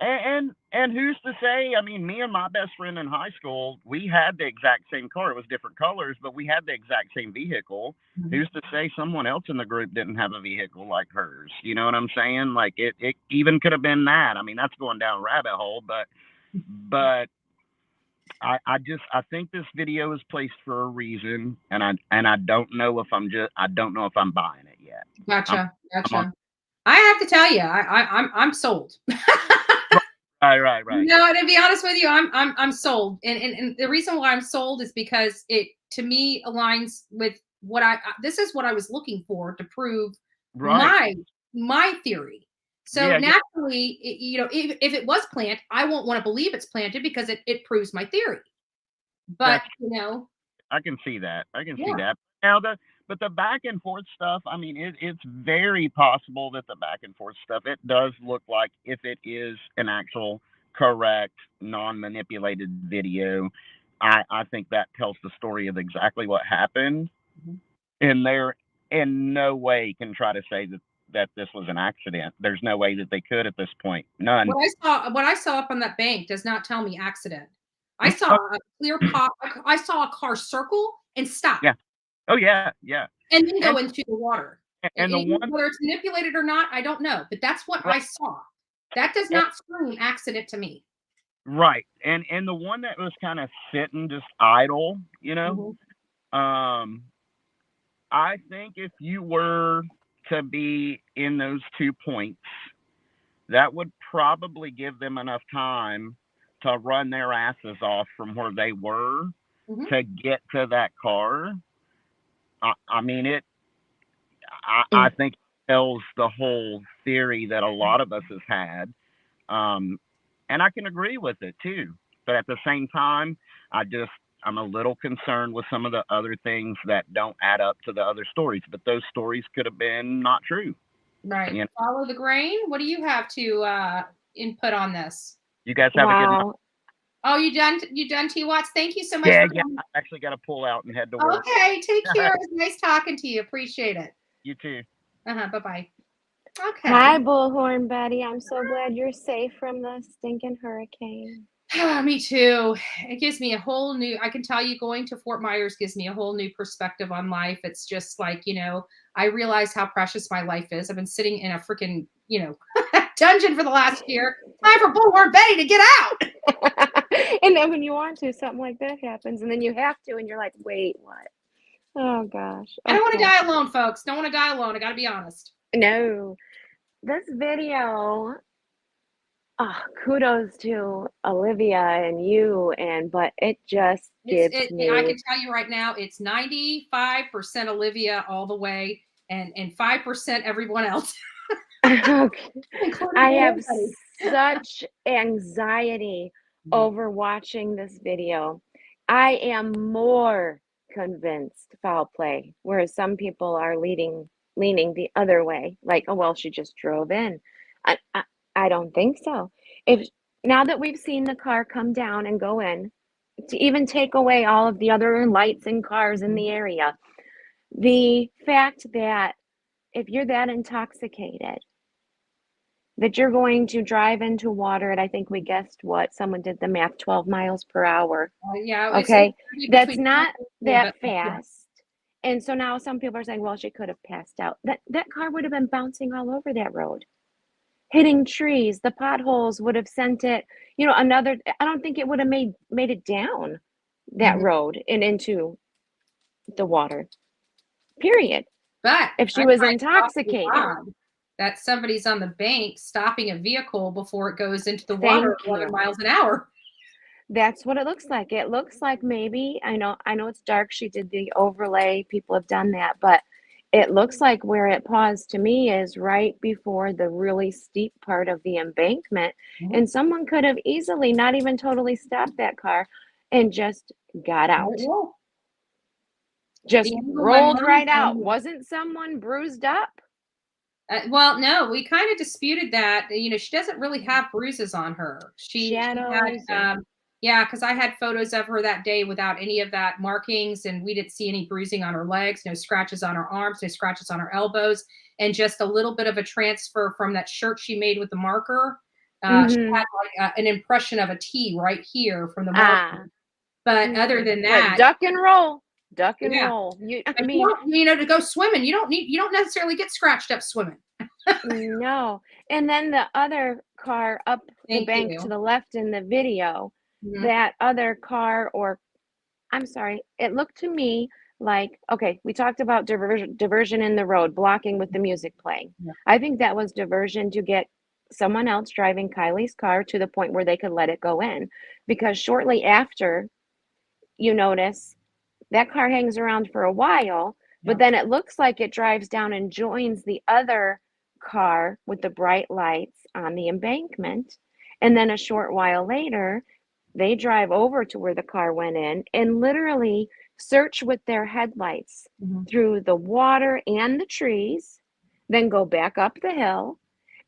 and who's to say? I mean, me and my best friend in high school, we had the exact same car. It was different colors, but we had the exact same vehicle. Who's to say someone else in the group didn't have a vehicle like hers? You know what I'm saying? Like it even could have been that. I mean, that's going down a rabbit hole, but I think this video is placed for a reason, and I don't know if I'm buying it yet. Gotcha. I have to tell you, I'm sold. Right. No, to be honest with you, I'm sold, and the reason why I'm sold is because it to me aligns with what this is what I was looking for to prove my theory. So naturally, if it was planted, I won't want to believe it's planted because it proves my theory. But I can see that. Now but the back and forth stuff, I mean, it's very possible that the back and forth stuff, it does look like if it is an actual correct, non-manipulated video, I think that tells the story of exactly what happened. And they're in no way can try to say that this was an accident. There's no way that they could at this point. None. What I saw up on that bank does not tell me accident. I saw a clear pop. I saw a car circle and stop. Yeah. Oh, yeah. And then go into the water. And whether it's manipulated or not, I don't know. But that's what I saw. That does not scream accident to me. Right. And the one that was kind of sitting just idle, I think if you were to be in those 2 points, that would probably give them enough time to run their asses off from where they were to get to that car. I mean, I think it tells the whole theory that a lot of us have had. And I can agree with it too. But at the same time, I'm a little concerned with some of the other things that don't add up to the other stories. But those stories could have been not true. Right. Follow the grain. What do you have to input on this? You guys have a good night. Oh, you done T Watts? Thank you so much. Yeah. I actually got to pull out and head to work. Okay, take care. It was nice talking to you. Appreciate it. You too. Bye-bye. Okay. Hi, Bullhorn Betty. I'm so glad you're safe from the stinking hurricane. Me too. It gives me a whole new, I can tell you going to Fort Myers gives me a whole new perspective on life. It's just like, I realize how precious my life is. I've been sitting in a freaking, dungeon for the last year. Time for Bullhorn Betty to get out. And then when you want to, something like that happens, and then you have to, and you're like, wait, what? Oh, gosh. I don't want to die alone, folks. Don't want to die alone. I got to be honest. No. This video, kudos to Olivia and you, but it just gives me... I can tell you right now, it's 95% Olivia all the way, and 5% everyone else. Okay. I have such anxiety over watching this video. I am more convinced foul play, whereas some people are leaning the other way, like, oh well, she just drove in. I don't think so. If now that we've seen the car come down and go in, to even take away all of the other lights and cars in the area, the fact that if you're that intoxicated that you're going to drive into water at, I think we guessed what, someone did the math, 12 miles per hour. Yeah. Okay. That's not that fast. Yeah. And so now some people are saying, well, she could have passed out. That car would have been bouncing all over that road hitting trees. The potholes would have sent it, I don't think it would have made it down that road and into the water. Period. But if she I was find it awfully intoxicated. odd that somebody's on the bank stopping a vehicle before it goes into the Thank water at 11 you. miles an hour. That's what it looks like. It looks like maybe, I know it's dark. She did the overlay. People have done that, but it looks like where it paused to me is right before the really steep part of the embankment. And someone could have easily not even totally stopped that car and just got out. Just rolled right out. Wasn't someone bruised up? Well, no, we kind of disputed that. She doesn't really have bruises on her. She had, yeah, because I had photos of her that day without any of that markings, and we didn't see any bruising on her legs, no scratches on her arms, no scratches on her elbows, and just a little bit of a transfer from that shirt she made with the marker. She had like an impression of a T right here from the marker. But other than that, duck and roll. Duck and roll. To go swimming, you don't necessarily get scratched up swimming. No. And then the other car up the bank to the left in the video, that other car, or I'm sorry, it looked to me like, okay, we talked about diversion in the road, blocking with the music playing. I think that was diversion to get someone else driving Kiely's car to the point where they could let it go in. Because shortly after, you notice that car hangs around for a while, but then it looks like it drives down and joins the other car with the bright lights on the embankment. And then a short while later, they drive over to where the car went in and literally search with their headlights through the water and the trees, then go back up the hill.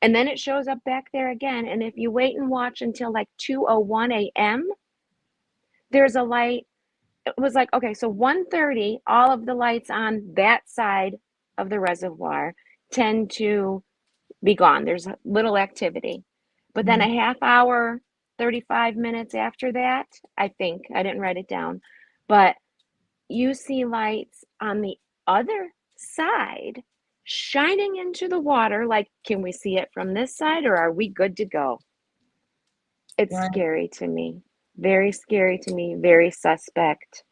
And then it shows up back there again. And if you wait and watch until like 2:01 a.m., there's a light. It was like, okay, so 1:30, all of the lights on that side of the reservoir tend to be gone. There's little activity. But then a half hour, 35 minutes after that, I think, I didn't write it down, but you see lights on the other side shining into the water. Like, can we see it from this side or are we good to go? It's scary to me. Very scary to me. Very suspect.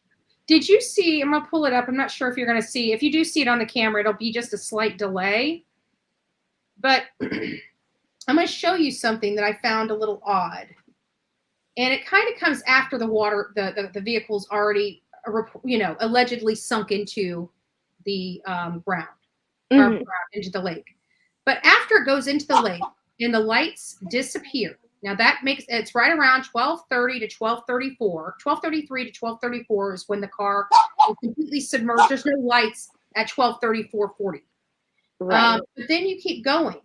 Did you see, I'm going to pull it up. I'm not sure if you're going to see. If you do see it on the camera, it'll be just a slight delay. But I'm going to show you something that I found a little odd. And it kind of comes after the water, the vehicle's already, allegedly sunk into the ground, or into the lake. But after it goes into the lake and the lights disappear, now that makes, it's right around 12:30 to 12:34. 12:33 to 12:34 is when the car is completely submerged. There's no lights at 12:34:40. Right. But then you keep going.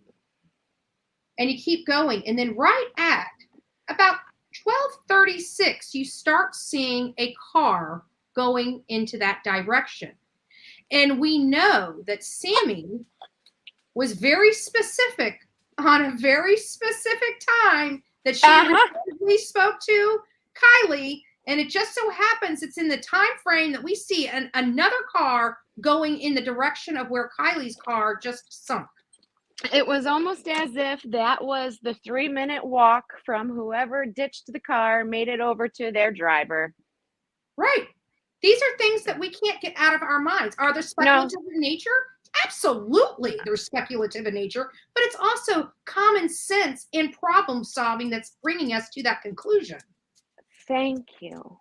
And you keep going. And then right at about 12:36, you start seeing a car going into that direction. And we know that Sammy was very specific on a very specific time that she repeatedly spoke to Kiely, and it just so happens it's in the time frame that we see another car going in the direction of where Kiely's car just sunk. It was almost as if that was the 3-minute walk from whoever ditched the car, made it over to their driver. Right. These are things that we can't get out of our minds. Are they speculative in nature? Absolutely, they're speculative in nature, but it's also common sense in problem solving that's bringing us to that conclusion. Thank you.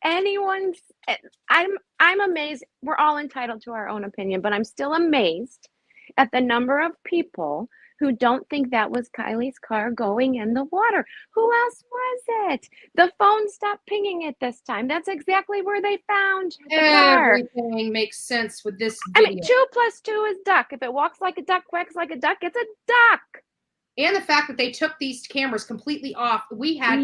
I'm amazed. We're all entitled to our own opinion, but I'm still amazed at the number of people who don't think that was Kiely's car going in the water. Who else was it? The phone stopped pinging it this time. That's exactly where they found the car. Everything makes sense with this video. I mean, 2 + 2 is duck. If it walks like a duck, quacks like a duck, it's a duck. And the fact that they took these cameras completely off. We had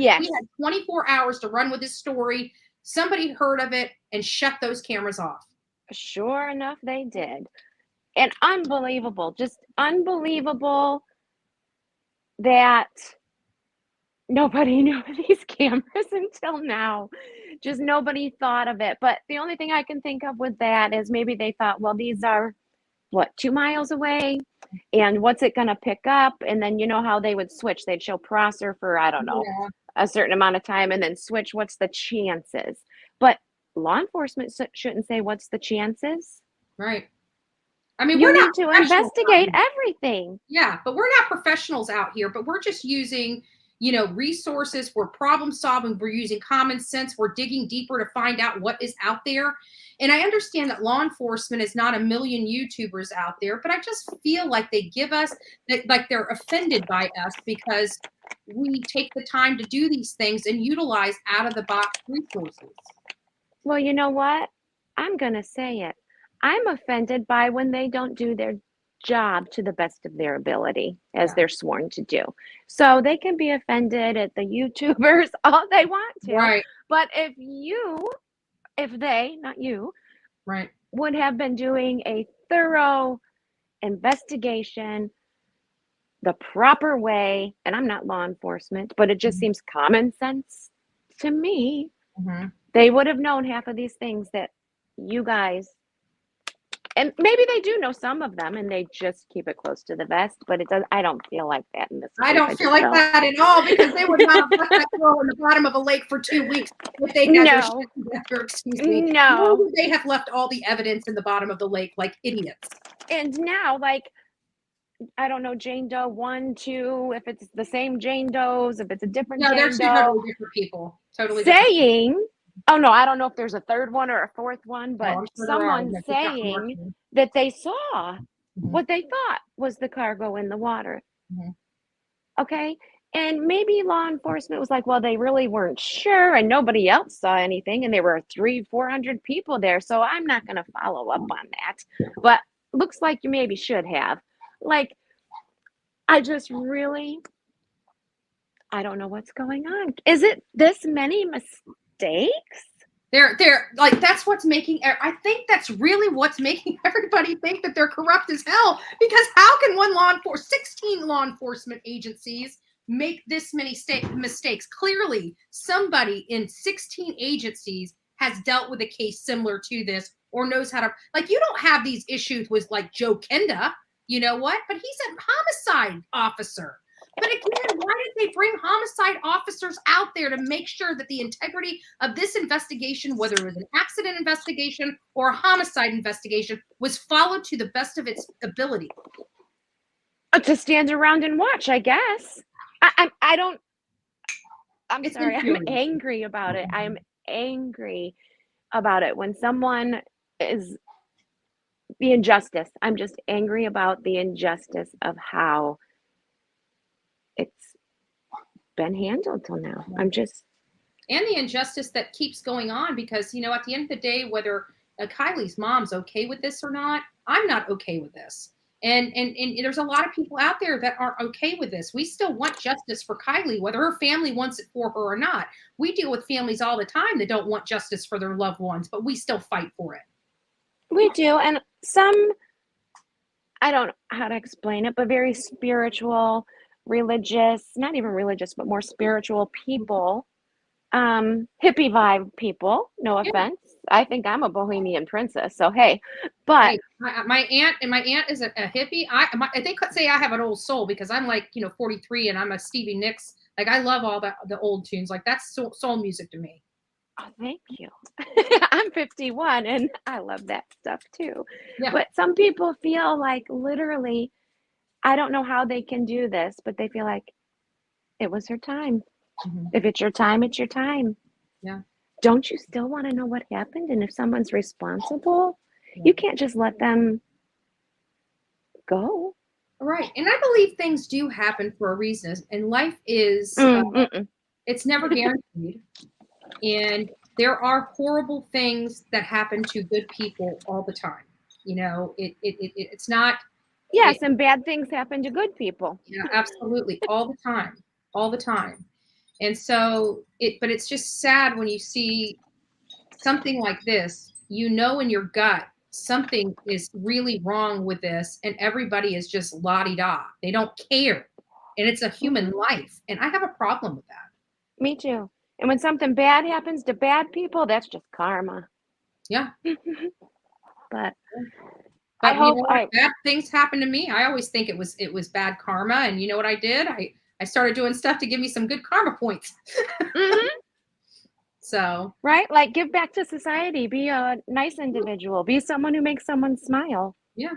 24 hours to run with this story. Somebody heard of it and shut those cameras off. Sure enough, they did. And unbelievable, just unbelievable that nobody knew these cameras until now. Just nobody thought of it. But the only thing I can think of with that is maybe they thought, well, these are, 2 miles away? And what's it going to pick up? And then you know how they would switch. They'd show Prosser for, I don't know, a certain amount of time and then switch. What's the chances? But law enforcement shouldn't say what's the chances. Right. I mean, You we're need not to professionals investigate out here. everything. Yeah, but we're not professionals out here, but we're just using, resources. We're problem solving. We're using common sense. We're digging deeper to find out what is out there. And I understand that law enforcement is not a million YouTubers out there, but I just feel like they give us, like they're offended by us because we take the time to do these things and utilize out of the box resources. Well, you know what? I'm going to say it. I'm offended by when they don't do their job to the best of their ability as they're sworn to do. So they can be offended at the YouTubers all they want to. Right. But if they, not you, right, would have been doing a thorough investigation the proper way, and I'm not law enforcement, but it just seems common sense to me, they would have known half of these things that you guys, and maybe they do know some of them and they just keep it close to the vest, but I don't feel like that in this case. I don't feel like that at all, because they would not have left that girl in the bottom of a lake for 2 weeks if they had their shit together, excuse me. No. Maybe they have left all the evidence in the bottom of the lake like idiots. And now, like, I don't know, Jane Doe 1, 2, if it's the same Jane Does, if it's a different Jane Doe. No, they're totally different people. Totally saying, different. Oh no, I don't know if there's a third one or a fourth one, but someone saying that they saw what they thought was the cargo in the water. Okay. And maybe law enforcement was like, well, they really weren't sure and nobody else saw anything. And there were 300-400 people there. So I'm not going to follow up on that. But looks like you maybe should have. Like, I just really, I don't know what's going on. Is it this many mistakes? They're like, that's what's making, I think that's really what's making everybody think that they're corrupt as hell, because how can 16 law enforcement agencies make this many mistakes? Clearly somebody in 16 agencies has dealt with a case similar to this or knows how to, like, you don't have these issues with like Joe Kenda, you know what? But he's a homicide officer. But again, why did they bring homicide officers out there to make sure that the integrity of this investigation, whether it was an accident investigation or a homicide investigation, was followed to the best of its ability? To stand around and watch, I guess. I'm sorry. I'm angry about it. I'm angry about it. When someone is the injustice, I'm just angry about the injustice of how it's been handled till now. And the injustice that keeps going on, because, at the end of the day, whether Kiely's mom's okay with this or not, I'm not okay with this. And there's a lot of people out there that aren't okay with this. We still want justice for Kiely, whether her family wants it for her or not. We deal with families all the time that don't want justice for their loved ones, but we still fight for it. We do. And some, I don't know how to explain it, but very spiritual, religious, not even religious, but more spiritual people, hippie vibe people, no offense. I think I'm a bohemian princess, so hey, but hey, my aunt is a hippie. They could say I have an old soul because I'm like 43 and I'm a Stevie Nicks. Like, I love all the old tunes. Like, that's soul music to me. Oh, thank you. I'm 51 and I love that stuff too. Yeah. But some people feel like literally, I don't know how they can do this, but they feel like it was her time. If it's your time, it's your time. Yeah. Don't you still want to know what happened? And if someone's responsible, you can't just let them go. Right. And I believe things do happen for a reason. And life is, it's never guaranteed. And there are horrible things that happen to good people all the time. It's not. Yes, and bad things happen to good people. Yeah, absolutely. All the time. All the time. And so but it's just sad when you see something like this, in your gut, something is really wrong with this, and everybody is just la-di-da. They don't care. And it's a human life. And I have a problem with that. Me too. And when something bad happens to bad people, that's just karma. Yeah. But But you know what? Bad things happened to me. I always think it was bad karma. And you know what I did? I started doing stuff to give me some good karma points. Mm-hmm. So. Right? Like give back to society. Be a nice individual. Be someone who makes someone smile. Yeah.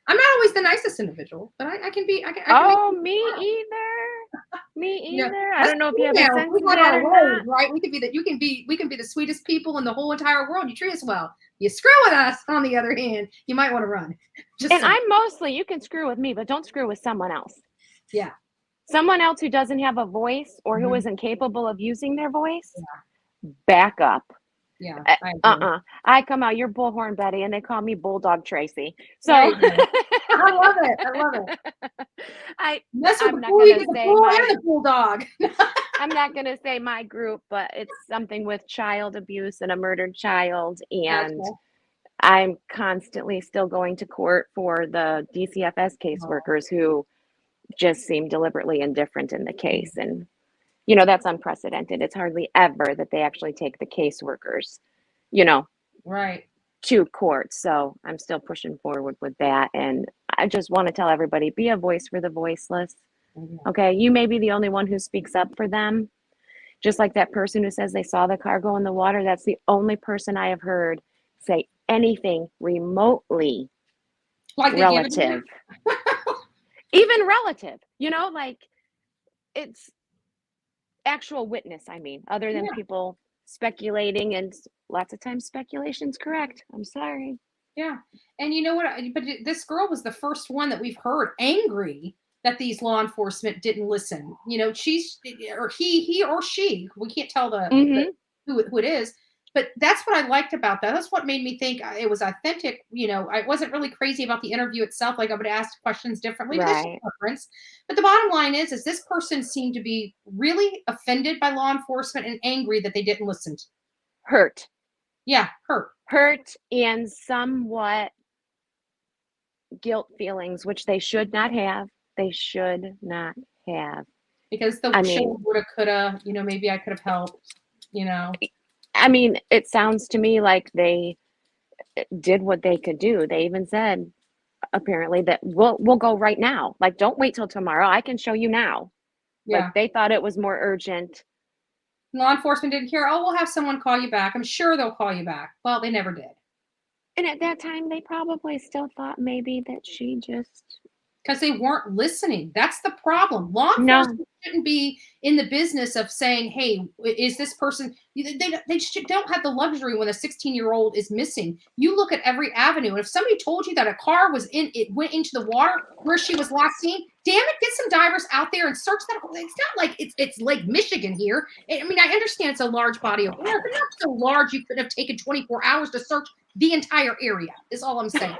I'm not always the nicest individual, but I can be. I can oh, me either. Me either. Yeah, I don't know if you have a sense of that or not. right? We can be the sweetest people in the whole entire world. You treat us well. You screw with us, on the other hand, you might want to run. I'm mostly, you can screw with me, but don't screw with someone else. Yeah. Someone else who doesn't have a voice or who isn't capable of using their voice, back up. Yeah. I come out, you're Bullhorn Betty, and they call me Bulldog Tracy. So I love it. I'm not gonna say the bulldog. I'm not gonna say my group, but it's something with child abuse and a murdered child, and I'm constantly still going to court for the DCFS caseworkers who just seem deliberately indifferent in the case. And you know, that's unprecedented. It's hardly ever that they actually take the caseworkers, you know, to court. So I'm still pushing forward with that. And I just want to tell everybody, be a voice for the voiceless. Okay. You may be the only one who speaks up for them. Just like that person who says they saw the car go in the water. That's the only person I have heard say anything remotely relative. Even relative, you know, like it's actual witness, I mean, other than people speculating, and lots of times speculation's correct. I'm sorry. Yeah. And you know what? But this girl was the first one that we've heard angry that these law enforcement didn't listen. You know, she's, or he or she, we can't tell who it is. But that's what I liked about that. That's what made me think it was authentic. You know, I wasn't really crazy about the interview itself. Like I would ask questions differently. But there's a difference. But the bottom line is this person seemed to be really offended by law enforcement and angry that they didn't listen. Hurt. Yeah, hurt. Hurt and somewhat guilt feelings, which they should not have. They should not have. Because the show woulda, coulda, you know, maybe I could have helped, you know. I mean, it sounds to me like they did what they could do. They even said, apparently, that we'll go right now. Like, don't wait till tomorrow. I can show you now. Yeah. Like, they thought it was more urgent. Law enforcement didn't care. Oh, we'll have someone call you back. I'm sure they'll call you back. Well, they never did. And at that time, they probably still thought maybe that she just... Because they weren't listening. That's the problem. Law enforcement shouldn't be in the business of saying, hey, is this person... They don't have the luxury when a 16-year-old is missing. You look at every avenue. And if somebody told you that a car was it went into the water where she was last seen, damn it, get some divers out there and search that. It's not like it's Lake Michigan here. I mean, I understand it's a large body of water, but not so large you could have taken 24 hours to search the entire area, is all I'm saying.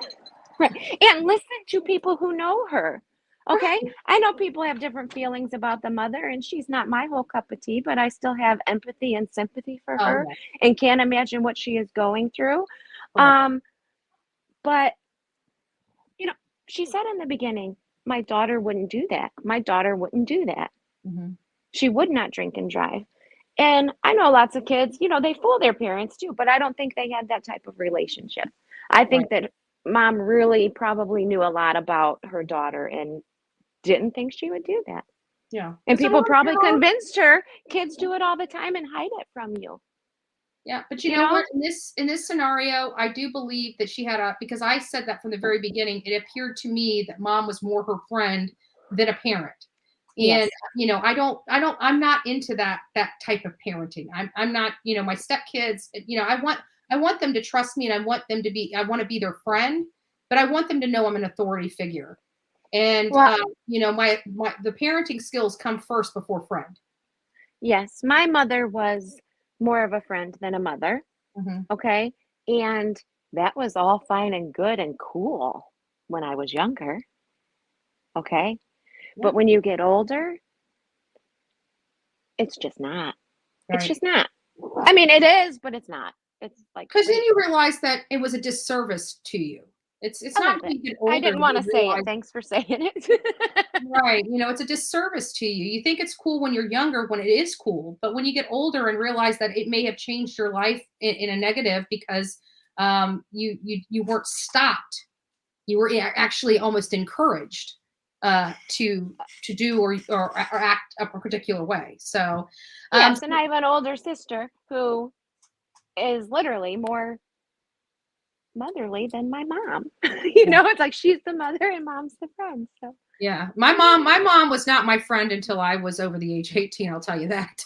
Right. And listen to people who know her. Okay. I know people have different feelings about the mother, and she's not my whole cup of tea, but I still have empathy and sympathy for her and can't imagine what she is going through. But, you know, she said in the beginning, my daughter wouldn't do that. My daughter wouldn't do that. Mm-hmm. She would not drink and drive. And I know lots of kids, you know, they fool their parents too, but I don't think they had that type of relationship. I think that mom really probably knew a lot about her daughter and didn't think she would do that. Yeah. And people probably convinced her. Kids do it all the time and hide it from you. Yeah, but you know what? In this scenario, I do believe that she had because I said that from the very beginning. It appeared to me that mom was more her friend than a parent. And you know, I'm not into that type of parenting. I'm not, you know, my stepkids, you know, I want them to trust me, and I want to be their friend, but I want them to know I'm an authority figure. And, you know, the parenting skills come first before friend. Yes. My mother was more of a friend than a mother. Mm-hmm. Okay. And that was all fine and good and cool when I was younger. Okay. Yeah. But when you get older, it's just not. Right. It's just not. I mean, it is, but it's not. It's like, because then you realize that it was a disservice to you. It's not when you get older. I didn't want to say it. Thanks for saying it. Right. You know, it's a disservice to you. You think it's cool when you're younger, when it is cool, but when you get older and realize that it may have changed your life in a negative because you weren't stopped. you were actually almost encouraged to do or act a particular way. So yes, and I have an older sister who is literally more motherly than my mom. You know, it's like she's the mother and mom's the friend. So yeah, my mom was not my friend until I was over the age of 18. I'll tell you that.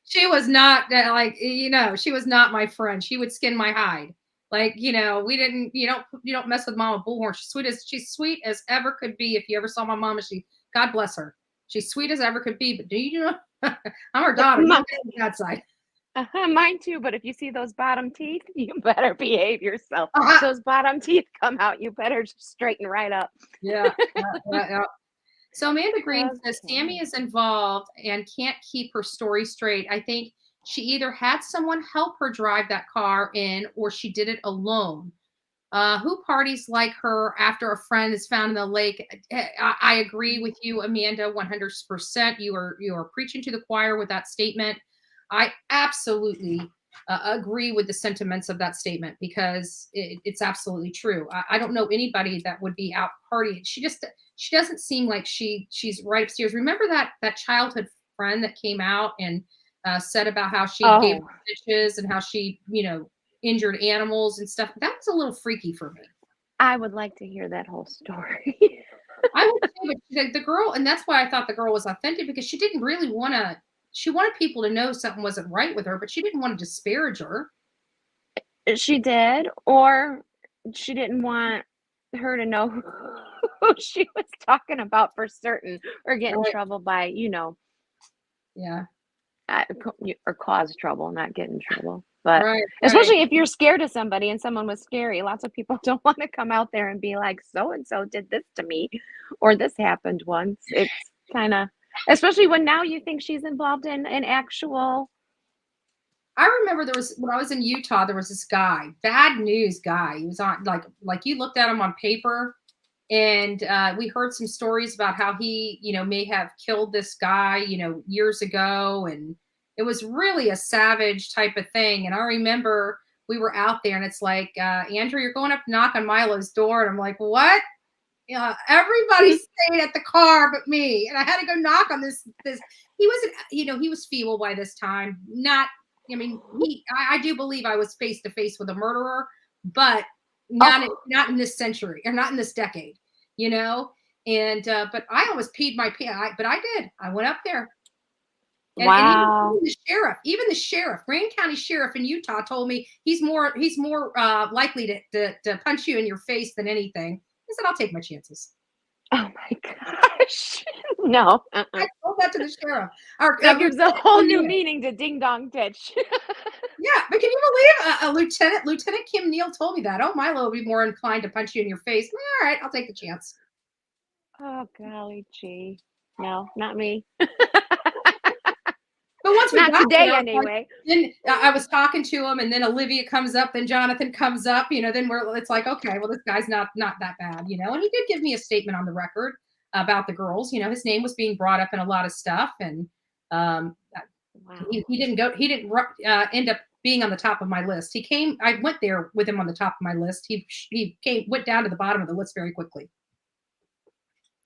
She was not like, you know, she was not my friend. She would skin my hide. Like, you know, we didn't, you don't mess with Mama Bullhorn. She's sweet as ever could be. If you ever saw my mama, God bless her. She's sweet as ever could be. But do you know, I'm her daughter. You don't get on that side. Mine too, but if you see those bottom teeth, you better behave yourself. Those bottom teeth come out, you better straighten right up. Yeah. So Amanda Green says Sammy is involved and can't keep her story straight. I think she either had someone help her drive that car in or she did it alone. Who parties like her after a friend is found in the lake? I agree with you, Amanda, 100%. You are preaching to the choir with that statement. I absolutely agree with the sentiments of that statement because it's absolutely true. I don't know anybody that would be out partying. She doesn't seem like she's right upstairs. Remember that childhood friend that came out and said about how she gave stitches and how she, injured animals and stuff. That was a little freaky for me. I would like to hear that whole story. I would say, but the girl, and that's why I thought the girl was authentic because she didn't really want to. She wanted people to know something wasn't right with her, but she didn't want to disparage her. She did, or she didn't want her to know who she was talking about for certain, or get in trouble by, yeah, or cause trouble, not get in trouble. But especially if you're scared of somebody and someone was scary, lots of people don't want to come out there and be like, so and so did this to me, or this happened once. It's kind of, especially when now you think she's involved in an actual. I remember when I was in Utah, there was this guy, bad news guy. He was on like you looked at him on paper, and we heard some stories about how he, may have killed this guy, years ago, and it was really a savage type of thing. And I remember we were out there, and it's like, Andrew, you're going up to knock on Milo's door, and I'm like, what? Everybody stayed at the car but me, and I had to go knock on this. He wasn't, he was feeble by this time. I do believe I was face to face with a murderer, but not in this century or not in this decade, And but I almost peed my pants. But I did. I went up there. And, wow. And even the sheriff, Grand County Sheriff in Utah, told me he's more likely to punch you in your face than anything. I said, I'll take my chances. Oh my gosh. No. I told that to the sheriff. That gives a whole new meaning to ding dong ditch. Yeah, but can you believe Lieutenant Kim Neal told me that? Oh, Milo will be more inclined to punch you in your face. All right, I'll take the chance. Oh, golly gee. No, not me. But once we not got today, there, anyway. Then I was talking to him, and then Olivia comes up, then Jonathan comes up. Then it's like, okay, well, this guy's not that bad, And he did give me a statement on the record about the girls. His name was being brought up in a lot of stuff, and he didn't end up being on the top of my list. He came. I went there with him on the top of my list. He went down to the bottom of the list very quickly.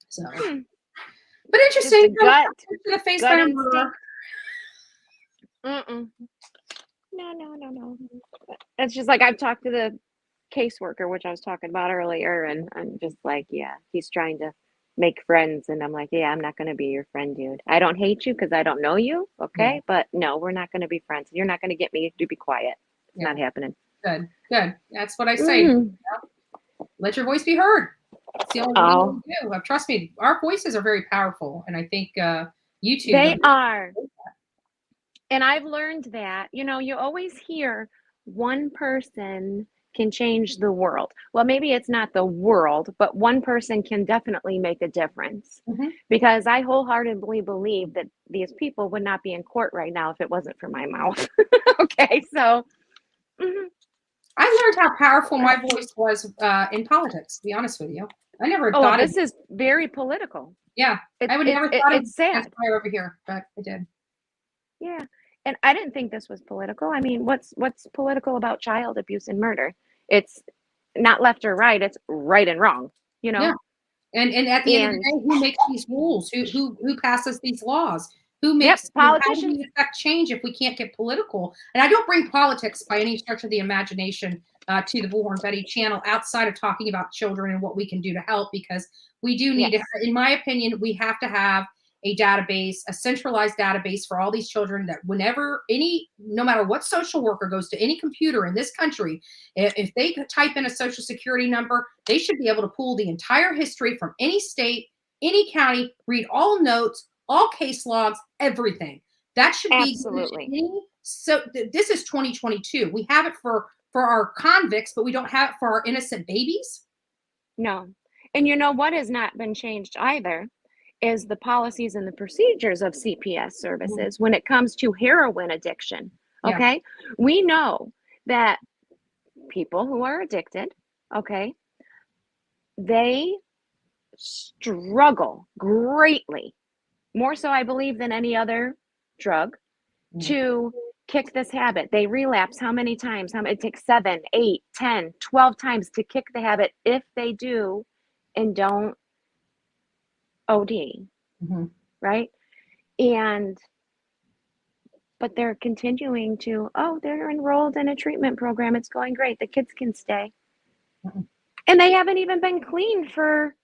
So, but interesting. Gut No. It's just like I've talked to the caseworker, which I was talking about earlier, and I'm just like, yeah, he's trying to make friends, and I'm like, yeah, I'm not going to be your friend, dude. I don't hate you because I don't know you, okay? Yeah. But no, we're not going to be friends. You're not going to get me to be quiet. It's not happening. Good. That's what I say. Let your voice be heard. It's the only thing we do. Trust me, our voices are very powerful, and I think YouTube. They are. And I've learned that, you always hear one person can change the world. Well, maybe it's not the world, but one person can definitely make a difference. Mm-hmm. Because I wholeheartedly believe that these people would not be in court right now if it wasn't for my mouth. Okay, so. Mm-hmm. I learned how powerful my voice was in politics, to be honest with you. I never thought this is very political. Yeah, I would never thought it's sad. Over here, but I did. Yeah. And I didn't think this was political. I mean, what's political about child abuse and murder? It's not left or right, it's right and wrong, you know? Yeah. And at the end of the day, who makes these rules? Who passes these laws? Who makes, how do politicians. we affect change if we can't get political? And I don't bring politics by any stretch of the imagination to the Bullhorn Betty channel outside of talking about children and what we can do to help, because we do need to, in my opinion, we have to have a database, a centralized database for all these children, that whenever no matter what social worker goes to any computer in this country, if they type in a social security number, they should be able to pull the entire history from any state, any county, read all notes, all case logs, everything. That should be absolutely. So this is 2022. We have it for our convicts, but we don't have it for our innocent babies. No. And you know what has not been changed either is the policies and the procedures of CPS services when it comes to heroin addiction. Okay. Yeah. We know that people who are addicted, okay, they struggle greatly, more so I believe than any other drug, to kick this habit. They relapse how many times? It takes 7, 8, 10, 12 times to kick the habit if they do and don't OD, right? But they're continuing to, they're enrolled in a treatment program. It's going great. The kids can stay. And they haven't even been clean for,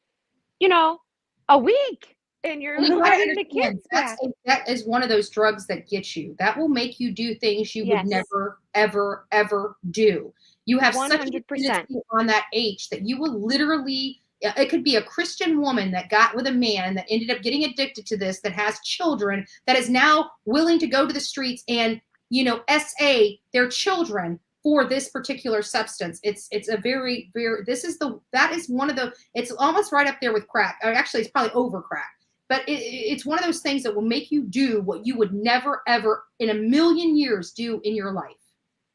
a week. And you're letting the kids back. That is one of those drugs that gets you. That will make you do things you would never, ever, ever do. You have 100%. Such a dependency on that H that you will literally, it could be a Christian woman that got with a man that ended up getting addicted to this, that has children, that is now willing to go to the streets and, SA their children for this particular substance. It's a very, very, that is one of the, it's almost right up there with crack. Or actually, it's probably over crack. But it's one of those things that will make you do what you would never, ever in a million years do in your life.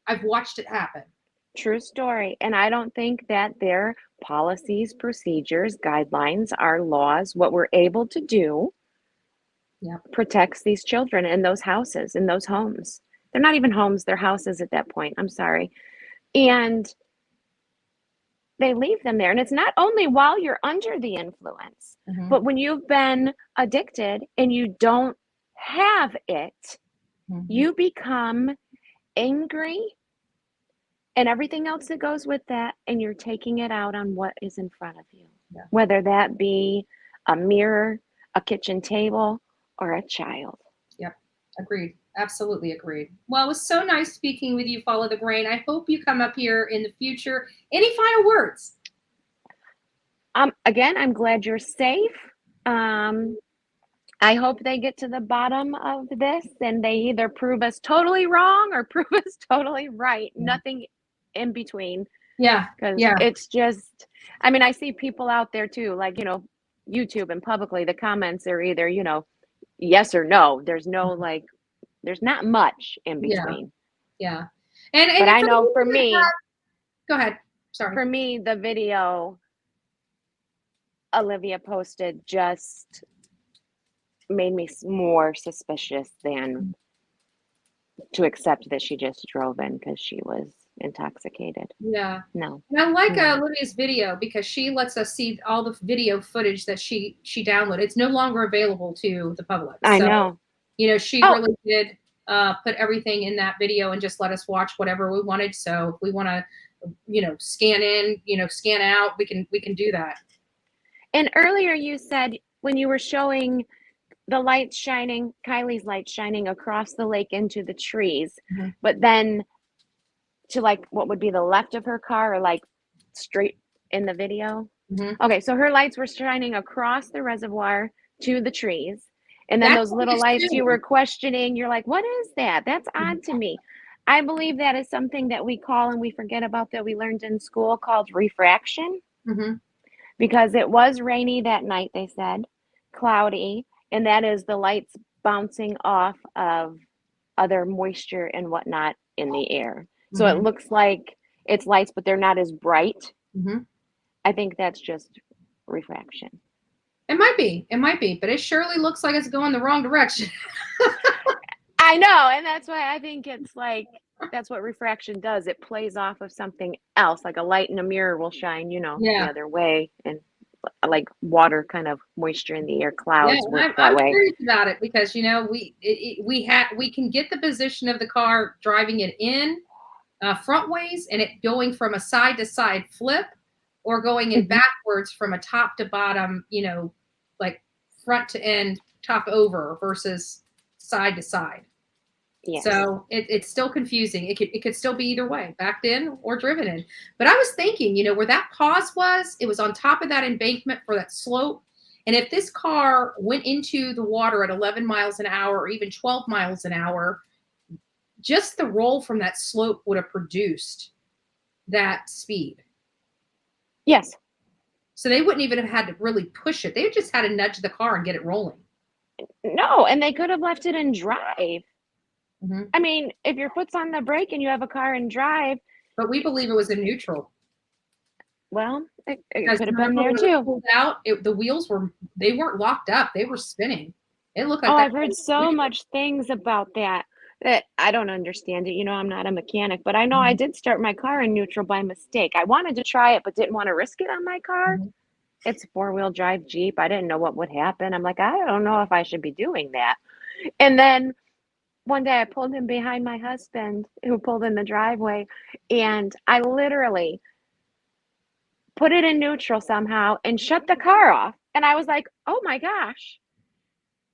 I've watched it happen. True story. And I don't think that their policies, procedures, guidelines, our laws, what we're able to do protects these children in those houses, in those homes. They're not even homes, they're houses at that point. I'm sorry. And they leave them there. And it's not only while you're under the influence, but when you've been addicted and you don't have it, you become angry and everything else that goes with that. And you're taking it out on what is in front of you, whether that be a mirror, a kitchen table, or a child. Yep. Agreed. Absolutely agreed. Well, it was so nice speaking with you, Follow the Grain. I hope you come up here in the future. Any final words? Again, I'm glad you're safe. I hope they get to the bottom of this and they either prove us totally wrong or prove us totally right. Nothing in between. Yeah. Because it's just, I see people out there too, like, YouTube and publicly, the comments are either, yes or no. There's no there's not much in between. Yeah. But I know for me, go ahead. Sorry. For me, the video Olivia posted just made me more suspicious than to accept that she just drove in because she was intoxicated. Yeah. No. And I like Olivia's video because she lets us see all the video footage that she downloaded. It's no longer available to the public. I know. She really did put everything in that video and just let us watch whatever we wanted. So if we want to, scan in, scan out, we can do that. And earlier you said when you were showing the lights shining, Kiely's light shining across the lake into the trees, but then to what would be the left of her car or straight in the video. Okay, so her lights were shining across the reservoir to the trees. And then those little lights you were questioning, you're like, what is that? That's odd to me. I believe that is something that we call and we forget about that we learned in school called refraction. Because it was rainy that night, they said, cloudy, and that is the lights bouncing off of other moisture and whatnot in the air. So it looks like it's lights, but they're not as bright. I think that's just refraction. It might be, but it surely looks like it's going the wrong direction. I know, and that's why I think it's That's what refraction does. It plays off of something else, like a light in a mirror will shine, the Yeah. other way. And like water, kind of moisture in the air, Yeah, clouds and work that I'm way. curious about it because we can get the position of the car driving it in front ways and it going from a side to side flip, or going in backwards from a top to bottom, like front to end, top over versus side to side. Yes. So it's still confusing. It could still be either way, backed in or driven in. But I was thinking, where that pause was, it was on top of that embankment for that slope. And if this car went into the water at 11 miles an hour or even 12 miles an hour, just the roll from that slope would have produced that speed. Yes. So they wouldn't even have had to really push it. They just had to nudge the car and get it rolling. No, and they could have left it in drive. Mm-hmm. I mean, if your foot's on the brake and you have a car in drive. But we believe it was in neutral. Well, it could have been there too. Pulled out, the wheels they weren't locked up. They were spinning. It looked like I've heard so much things about that I don't understand it. I'm not a mechanic, but I know I did start my car in neutral by mistake. I wanted to try it, but didn't want to risk it on my car. Mm-hmm. It's a 4-wheel drive Jeep. I didn't know what would happen. I'm like, I don't know if I should be doing that. And then one day I pulled in behind my husband, who pulled in the driveway, and I literally put it in neutral somehow and shut the car off. And I was like, oh my gosh.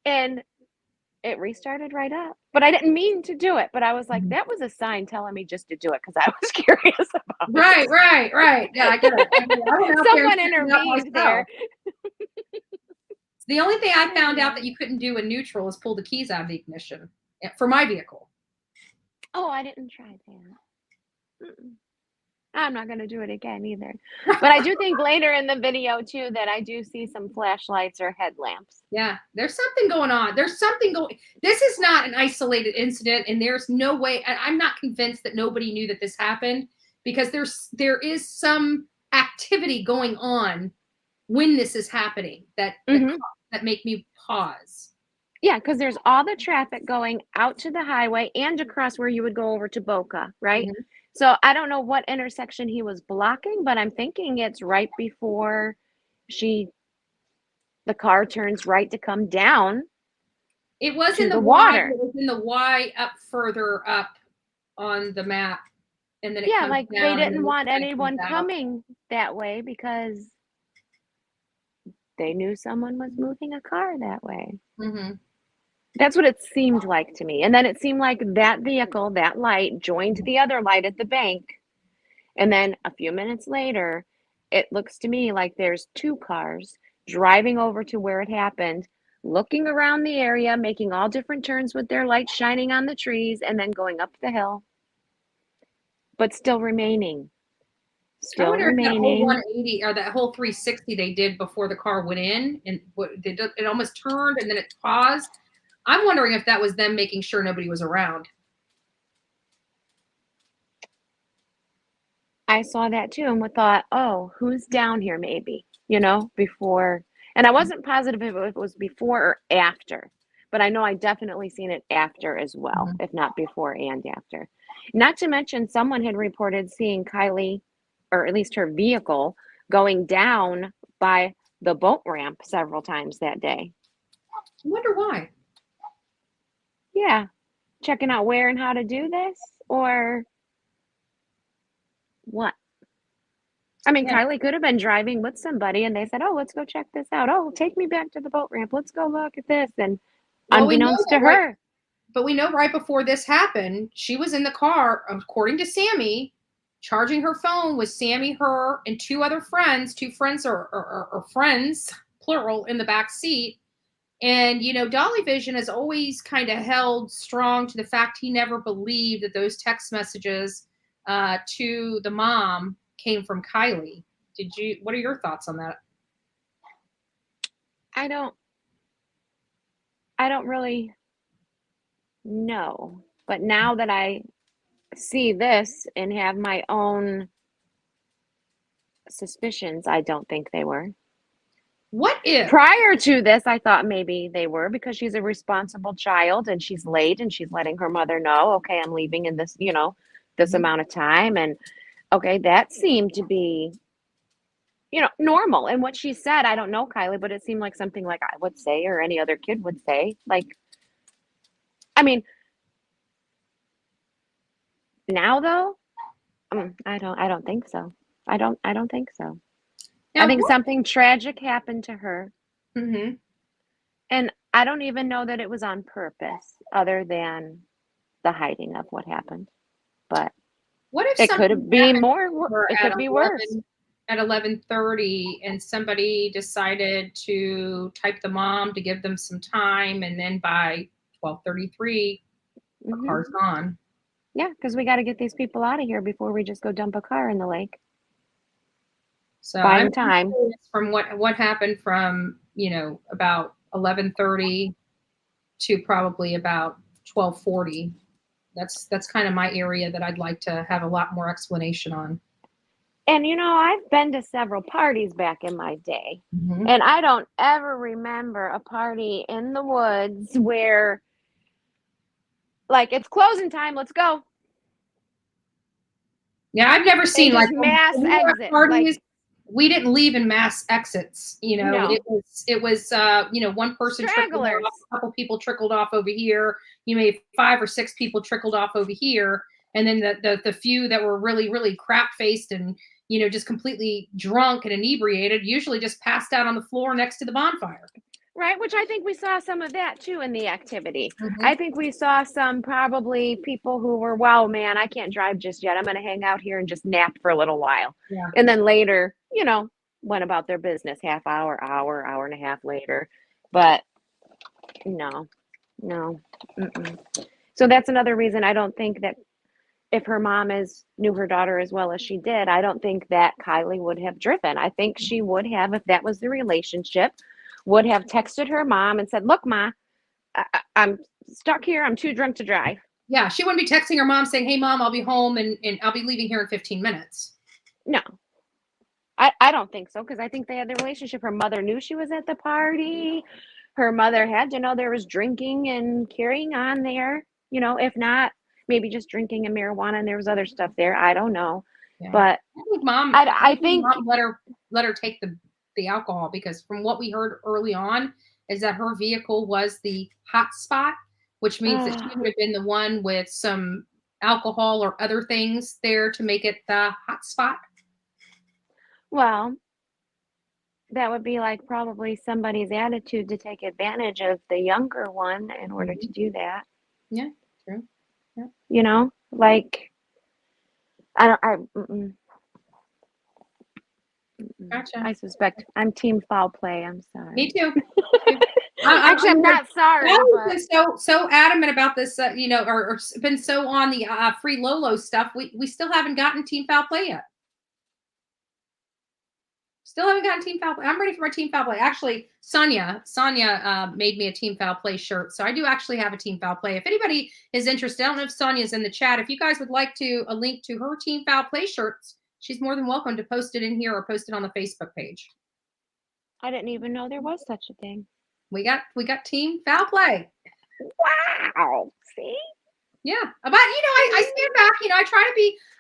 And it restarted right up. But I didn't mean to do it. But I was like, that was a sign telling me just to do it because I was curious about it. Right. Yeah, I get it. Someone intervened there. The only thing I found out that you couldn't do in neutral is pull the keys out of the ignition for my vehicle. Oh, I didn't try that. Mm-mm. I'm not going to do it again either. But I do think later in the video too that I do see some flashlights or headlamps. Yeah, there's something going on. This is not an isolated incident, and there's no way. I'm not convinced that nobody knew that this happened, because there is some activity going on when this is happening that make me pause. Yeah, because there's all the traffic going out to the highway and across where you would go over to Boca, right? Mm-hmm. So I don't know what intersection he was blocking, but I'm thinking it's right before the car turns right to come down. It was in the water. It was in the Y up further up on the map. And then it comes like down, they didn't want anyone coming that way because they knew someone was moving a car that way. Mm-hmm. That's what it seemed like to me. And then it seemed like that vehicle, that light, joined the other light at the bank. And then a few minutes later, it looks to me like there's 2 cars driving over to where it happened, looking around the area, making all different turns with their lights shining on the trees, and then going up the hill. But still remaining. I wonder if that whole 180 or that whole 360 they did before the car went in, and it almost turned and then it paused. I'm wondering if that was them making sure nobody was around. I saw that too and thought, oh, who's down here maybe, before. And I wasn't positive if it was before or after, but I know I definitely seen it after as well, if not before and after. Not to mention someone had reported seeing Kiely, or at least her vehicle, going down by the boat ramp several times that day. I wonder why. Yeah. Checking out where and how to do this, or what? I mean, Kiely could have been driving with somebody and they said, oh, let's go check this out. Oh, take me back to the boat ramp. Let's go look at this. And unbeknownst to her. But we know right before this happened, she was in the car, according to Sammy, charging her phone with Sammy, her, and 2 other friends, 2 friends or friends, plural, in the back seat. And, Dolly Vision has always kind of held strong to the fact he never believed that those text messages to the mom came from Kiely. What are your thoughts on that? I don't really know. But now that I see this and have my own suspicions, I don't think they were. What if Prior to this, I thought maybe they were, because she's a responsible child and she's late and she's letting her mother know, okay, I'm leaving in this, this amount of time. And okay, that seemed to be, normal. And what she said, I don't know, Kiely, but it seemed like something like I would say or any other kid would say. Like, I mean, now though, I don't think so. I don't think so. now, I think what- something tragic happened to her. Mhm. And I don't even know that it was on purpose, other than the hiding of what happened. But What if it something could be happened more. to her It at could be worse. At 11:30, and somebody decided to type the mom to give them some time, and then by 12:33, the Mhm. car's gone. Yeah, because we got to get these people out of here before we just go dump a car in the lake. So Buying I'm time. curious from what happened from about 11:30 to probably about 12:40. That's kind of my area that I'd like to have a lot more explanation on. And I've been to several parties back in my day, Mhm. and I don't ever remember a party in the woods where, like, it's closing time, let's go. Yeah, I've never seen just like mass when we were at exit, parties. like- We didn't leave in mass exits. No. It was one person trickled Stragglers. off, a couple people trickled off over here. You may have 5 or 6 people trickled off over here, and then the few that were really really crap faced and just completely drunk and inebriated usually just passed out on the floor next to the bonfire. Right, which I think we saw some of that too in the activity. Mhm. I think we saw some probably people who were, wow, man, I can't drive just yet. I'm going to hang out here and just nap for a little while. Yeah. And then later, went about their business, half hour, hour and a half later. But no. Mm-mm. So that's another reason I don't think that if her mom knew her daughter as well as she did, I don't think that Kiely would have driven. I think she would have, if that was the relationship, would have texted her mom and said, look, Ma, I'm stuck here. I'm too drunk to drive. Yeah, she wouldn't be texting her mom saying, hey, Mom, I'll be home and I'll be leaving here in 15 minutes. No, I don't think so, because I think they had the relationship. Her mother knew she was at the party. Her mother had to know there was drinking and carrying on there. If not, maybe just drinking and marijuana and there was other stuff there. I don't know. Yeah. But I think Mom, I think Mom let her take the alcohol, because from what we heard early on is that her vehicle was the hot spot, which means that she would have been the one with some alcohol or other things there to make it the hot spot. Well, that would be like probably somebody's attitude to take advantage of the younger one in order to do that. Yeah, true. Yeah. Like, mm-mm. Gotcha. I suspect I'm team foul play. I'm sorry. Me too. Actually, I'm not sorry. I've been so adamant about this, or been so on the free Lolo stuff. We still haven't gotten team foul play yet. Still haven't gotten team foul play. I'm ready for my team foul play. Actually, Sonia made me a team foul play shirt, so I do actually have a team foul play. If anybody is interested, I don't know if Sonia's in the chat. If you guys would like a link to her team foul play shirts, she's more than welcome to post it in here or post it on the Facebook page. I didn't even know there was such a thing. We got team foul play. Wow. See? Yeah, but I stand back.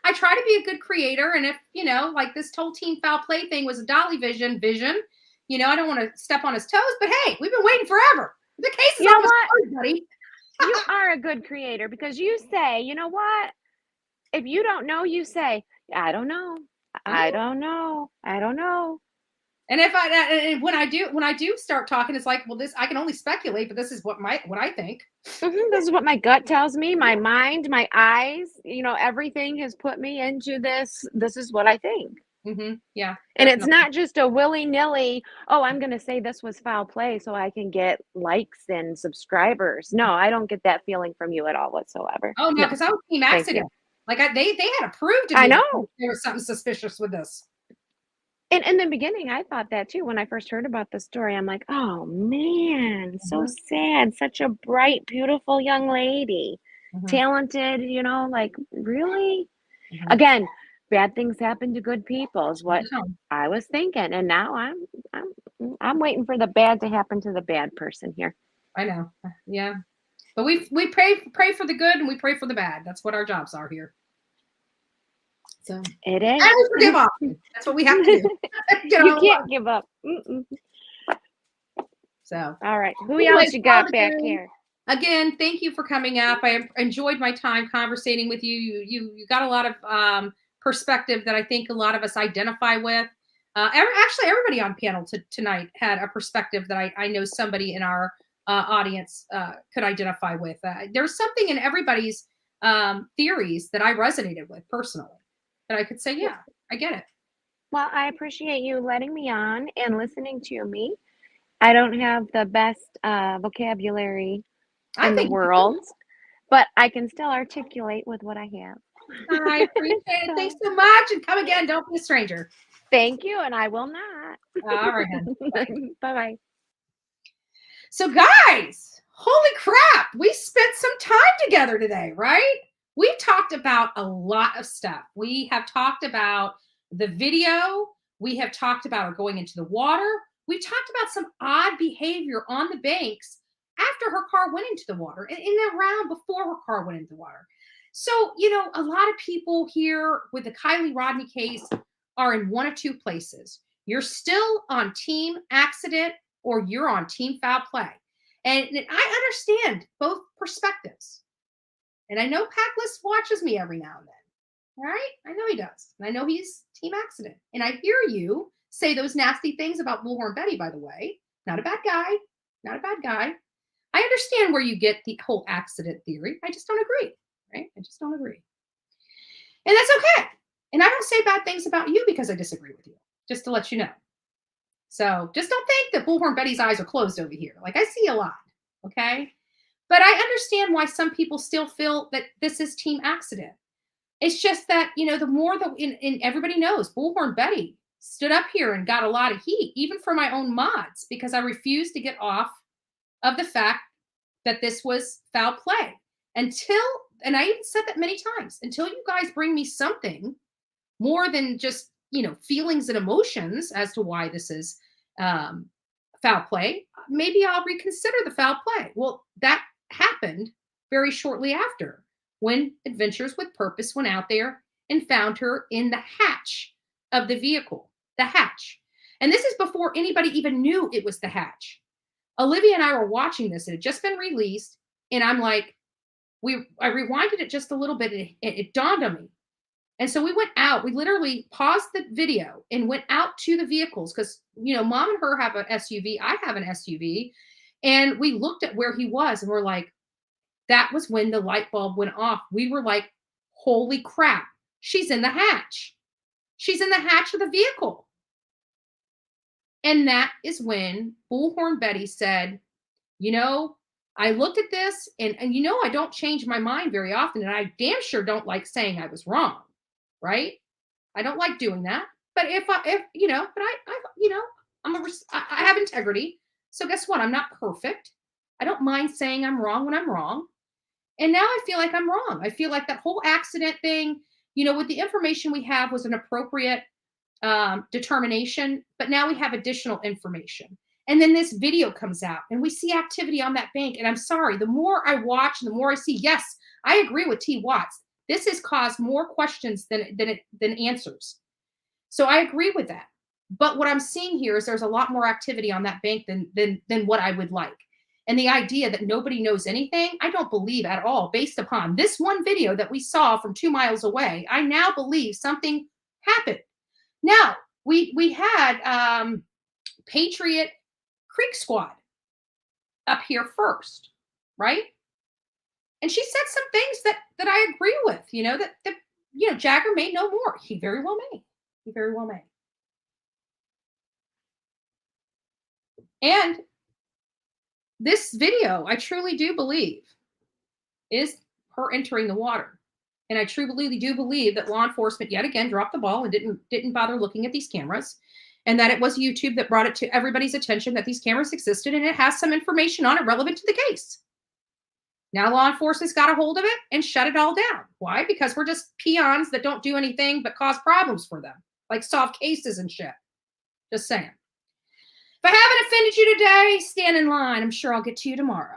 I try to be a good creator, and if like this whole team foul play thing was a Dolly vision, I don't want to step on his toes. But hey, we've been waiting forever. The case is almost closed, buddy. You are a good creator, because you say, you know what? If you don't know, you say, I don't know. I don't know. I don't know. And when I do start talking, it's like, well, this I can only speculate, but this is what I think. This is what my gut tells me. My mind, my eyes, everything has put me into this. This is what I think. Mm-hmm. Yeah. And it's not just a willy-nilly, oh, I'm going to say this was foul play so I can get likes and subscribers. No, I don't get that feeling from you at all whatsoever. Oh, no, because I was team accident. Like they had approved to me. I know. There was something suspicious with this. And in the beginning, I thought that too. When I first heard about the story, I'm like, oh man, so sad. Such a bright, beautiful young lady. Talented, like, really? Again, bad things happen to good people is what I was thinking. And now I'm waiting for the bad to happen to the bad person here. I know. Yeah. But we pray for the good and we pray for the bad. That's what our jobs are here. So it is. And we forgive often. That's what we have to do. You can't give up. So all right. Who else you got back here? Again, thank you for coming up. I enjoyed my time conversating with you. You got a lot of perspective that I think a lot of us identify with. Actually, everybody on panel tonight had a perspective that I know somebody in our audience could identify with. There's something in everybody's theories that I resonated with personally, that I could say, yeah, I get it. Well, I appreciate you letting me on and listening to me. I don't have the best vocabulary in the world, but I can still articulate with what I have. I appreciate it. Thanks so much. And come again. Don't be a stranger. Thank you. And I will not. All right. Bye-bye. So guys, holy crap. We spent some time together today, right? We've talked about a lot of stuff. We have talked about the video. We have talked about going into the water. We talked about some odd behavior on the banks after her car went into the water and around before her car went into the water. So, a lot of people here with the Kiely Rodni case are in one of two places. You're still on team accident or you're on team foul play. And I understand both perspectives. And I know Packless watches me every now and then, right? I know he does. And I know he's team accident. And I hear you say those nasty things about Bullhorn Betty, by the way. Not a bad guy. Not a bad guy. I understand where you get the whole accident theory. I just don't agree, right? I just don't agree. And that's okay. And I don't say bad things about you because I disagree with you, just to let you know. So just don't think that Bullhorn Betty's eyes are closed over here. Like, I see a lot, okay? But I understand why some people still feel that this is team accident. It's just that, the more that, and everybody knows, Bullhorn Betty stood up here and got a lot of heat, even for my own mods, because I refused to get off of the fact that this was foul play until, and I even said that many times, until you guys bring me something more than just, feelings and emotions as to why this is foul play, maybe I'll reconsider the foul play. Well, that happened very shortly after, when Adventures with Purpose went out there and found her in the hatch of the vehicle, the hatch. And this is before anybody even knew it was the hatch. Olivia and I were watching this. It had just been released. And I'm like, I rewinded it just a little bit. And it dawned on me. And so we went out. We literally paused the video and went out to the vehicles because, Mom and her have an SUV. I have an SUV. And we looked at where he was and we're like, that was when the light bulb went off. We were like, holy crap, she's in the hatch. She's in the hatch of the vehicle. And that is when Bullhorn Betty said, I looked at this and I don't change my mind very often. And I damn sure don't like saying I was wrong. Right? I don't like doing that. But I have integrity. So guess what? I'm not perfect. I don't mind saying I'm wrong when I'm wrong. And now I feel like I'm wrong. I feel like that whole accident thing, with the information we have was an appropriate determination, but now we have additional information. And then this video comes out and we see activity on that bank. And I'm sorry, the more I watch, the more I see, yes, I agree with T. Watts. This has caused more questions than answers. So I agree with that. But what I'm seeing here is there's a lot more activity on that bank than what I would like. And the idea that nobody knows anything, I don't believe at all. Based upon this one video that we saw from 2 miles away, I now believe something happened. Now, we had Patriot Creek Squad up here first, right? And she said some things that I agree with, that Jagger may know more. He very well may. He very well may. And this video, I truly do believe, is her entering the water. And I truly do believe that law enforcement yet again dropped the ball and didn't bother looking at these cameras. And that it was YouTube that brought it to everybody's attention that these cameras existed and it has some information on it relevant to the case. Now law enforcement's got a hold of it and shut it all down. Why? Because we're just peons that don't do anything but cause problems for them, like solve cases and shit. Just saying. If I haven't offended you today, stand in line. I'm sure I'll get to you tomorrow.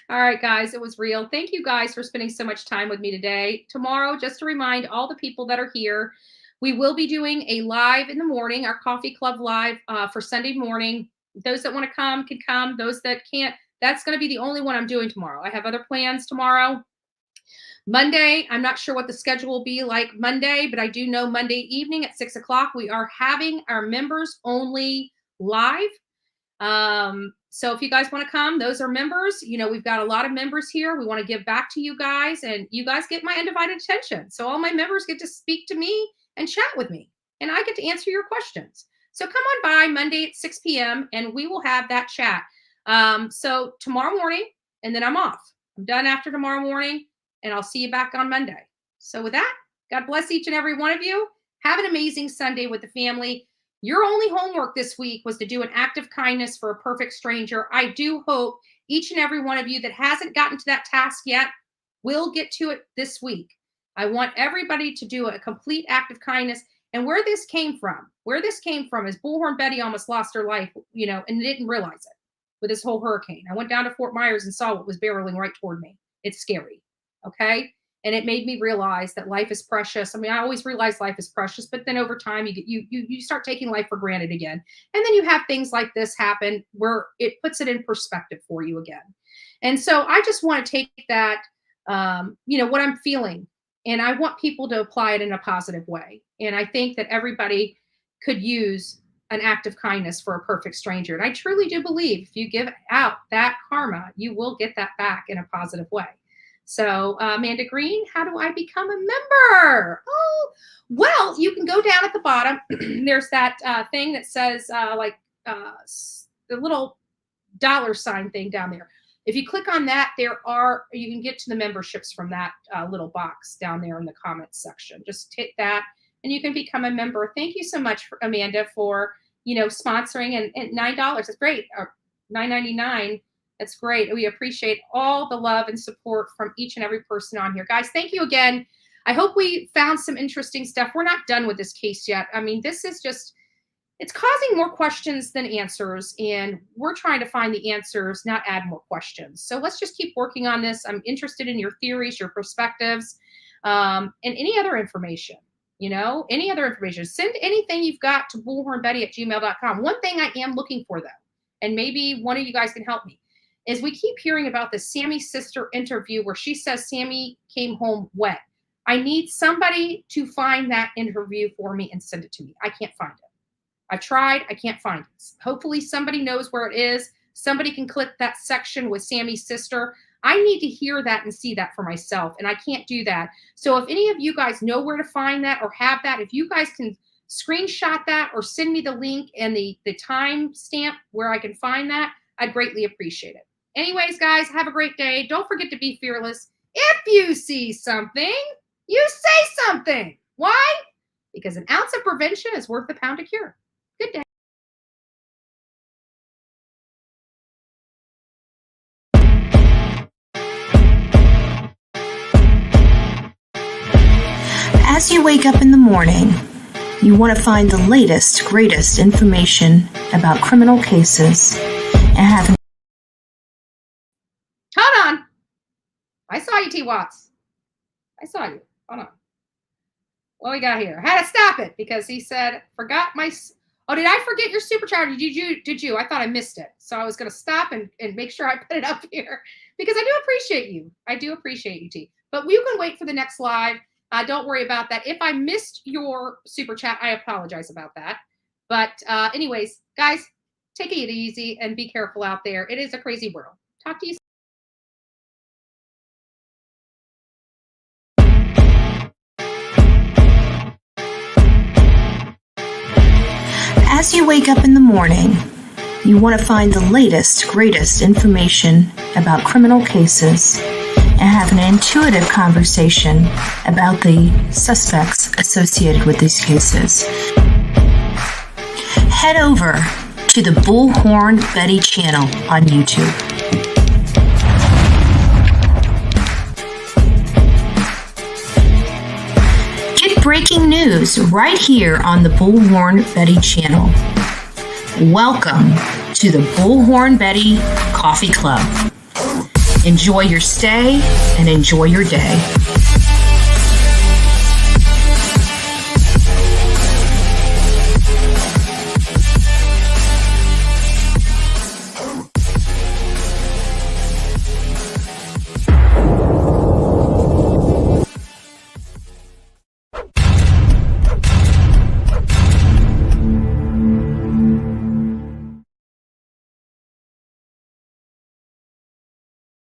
All right, guys, it was real. Thank you guys for spending so much time with me today. Tomorrow, just to remind all the people that are here, we will be doing a live in the morning, our coffee club live for Sunday morning. Those that want to come can come. Those that can't, that's going to be the only one I'm doing tomorrow. I have other plans tomorrow. Monday, I'm not sure what the schedule will be like Monday, but I do know Monday evening at 6 o'clock, we are having our members only live. So if you guys want to come, those are members. You know, we've got a lot of members here. We want to give back to you guys, and you guys get my undivided attention. So all my members get to speak to me and chat with me, and I get to answer your questions. So come on by Monday at 6 p.m. and we will have that chat. So tomorrow morning, and then I'm off. I'm done after tomorrow morning, and I'll see you back on Monday. So with that, God bless each and every one of you. Have an amazing Sunday with the family. Your only homework this week was to do an act of kindness for a perfect stranger. I do hope each and every one of you that hasn't gotten to that task yet will get to it this week. I want everybody to do a complete act of kindness. And where this came from is Bullhorn Betty almost lost her life, you know, and didn't realize it with this whole hurricane. I went down to Fort Myers and saw what was barreling right toward me. It's scary. Okay. And it made me realize that life is precious. I mean, I always realized life is precious, but then over time you start taking life for granted again. And then you have things like this happen where it puts it in perspective for you again. And so I just want to take that, you know, what I'm feeling, and I want people to apply it in a positive way. And I think that everybody could use an act of kindness for a perfect stranger. And I truly do believe if you give out that karma, you will get that back in a positive way. So Amanda Green, how do I become a member? Oh, well, you can go down at the bottom. There's that thing that says the little $sign thing down there. If you click on that, you can get to the memberships from that little box down there in the comments section. Just hit that and you can become a member. Thank you so much, Amanda, for, you know, sponsoring and $9. It's great. $9.99. That's great. We appreciate all the love and support from each and every person on here. Guys, thank you again. I hope we found some interesting stuff. We're not done with this case yet. I mean, this is just, it's causing more questions than answers, and we're trying to find the answers, not add more questions. So let's just keep working on this. I'm interested in your theories, your perspectives, and any other information, you know, any other information. Send anything you've got to bullhornbetty@gmail.com. One thing I am looking for, though, and maybe one of you guys can help me, is we keep hearing about the Sammy's sister interview where she says Sammy came home wet. I need somebody to find that interview for me and send it to me. I can't find it. I've tried. I can't find it. Hopefully somebody knows where it is. Somebody can click that section with Sammy's sister. I need to hear that and see that for myself, and I can't do that. So if any of you guys know where to find that or have that, if you guys can screenshot that or send me the link and the time stamp where I can find that, I'd greatly appreciate it. Anyways, guys, have a great day. Don't forget to be fearless. If you see something, you say something. Why? Because an ounce of prevention is worth a pound of cure. Good day. As you wake up in the morning, you want to find the latest, greatest information about criminal cases and have an Hold on. I saw you, T. Watts. I saw you. Hold on. What we got here? I had to stop it because he said, forgot my... Oh, did I forget your super chat? Did you? I thought I missed it. So I was going to stop and make sure I put it up here because I do appreciate you. I do appreciate you, T. But you can wait for the next live. Don't worry about that. If I missed your super chat, I apologize about that. But anyways, guys, take it easy and be careful out there. It is a crazy world. Talk to you soon. As you wake up in the morning, you want to find the latest, greatest information about criminal cases and have an intuitive conversation about the suspects associated with these cases. Head over to the Bullhorn Betty channel on YouTube. Get breaking news right here on the Bullhorn Betty channel. Welcome to the Bullhorn Betty Coffee Club. Enjoy your stay and enjoy your day.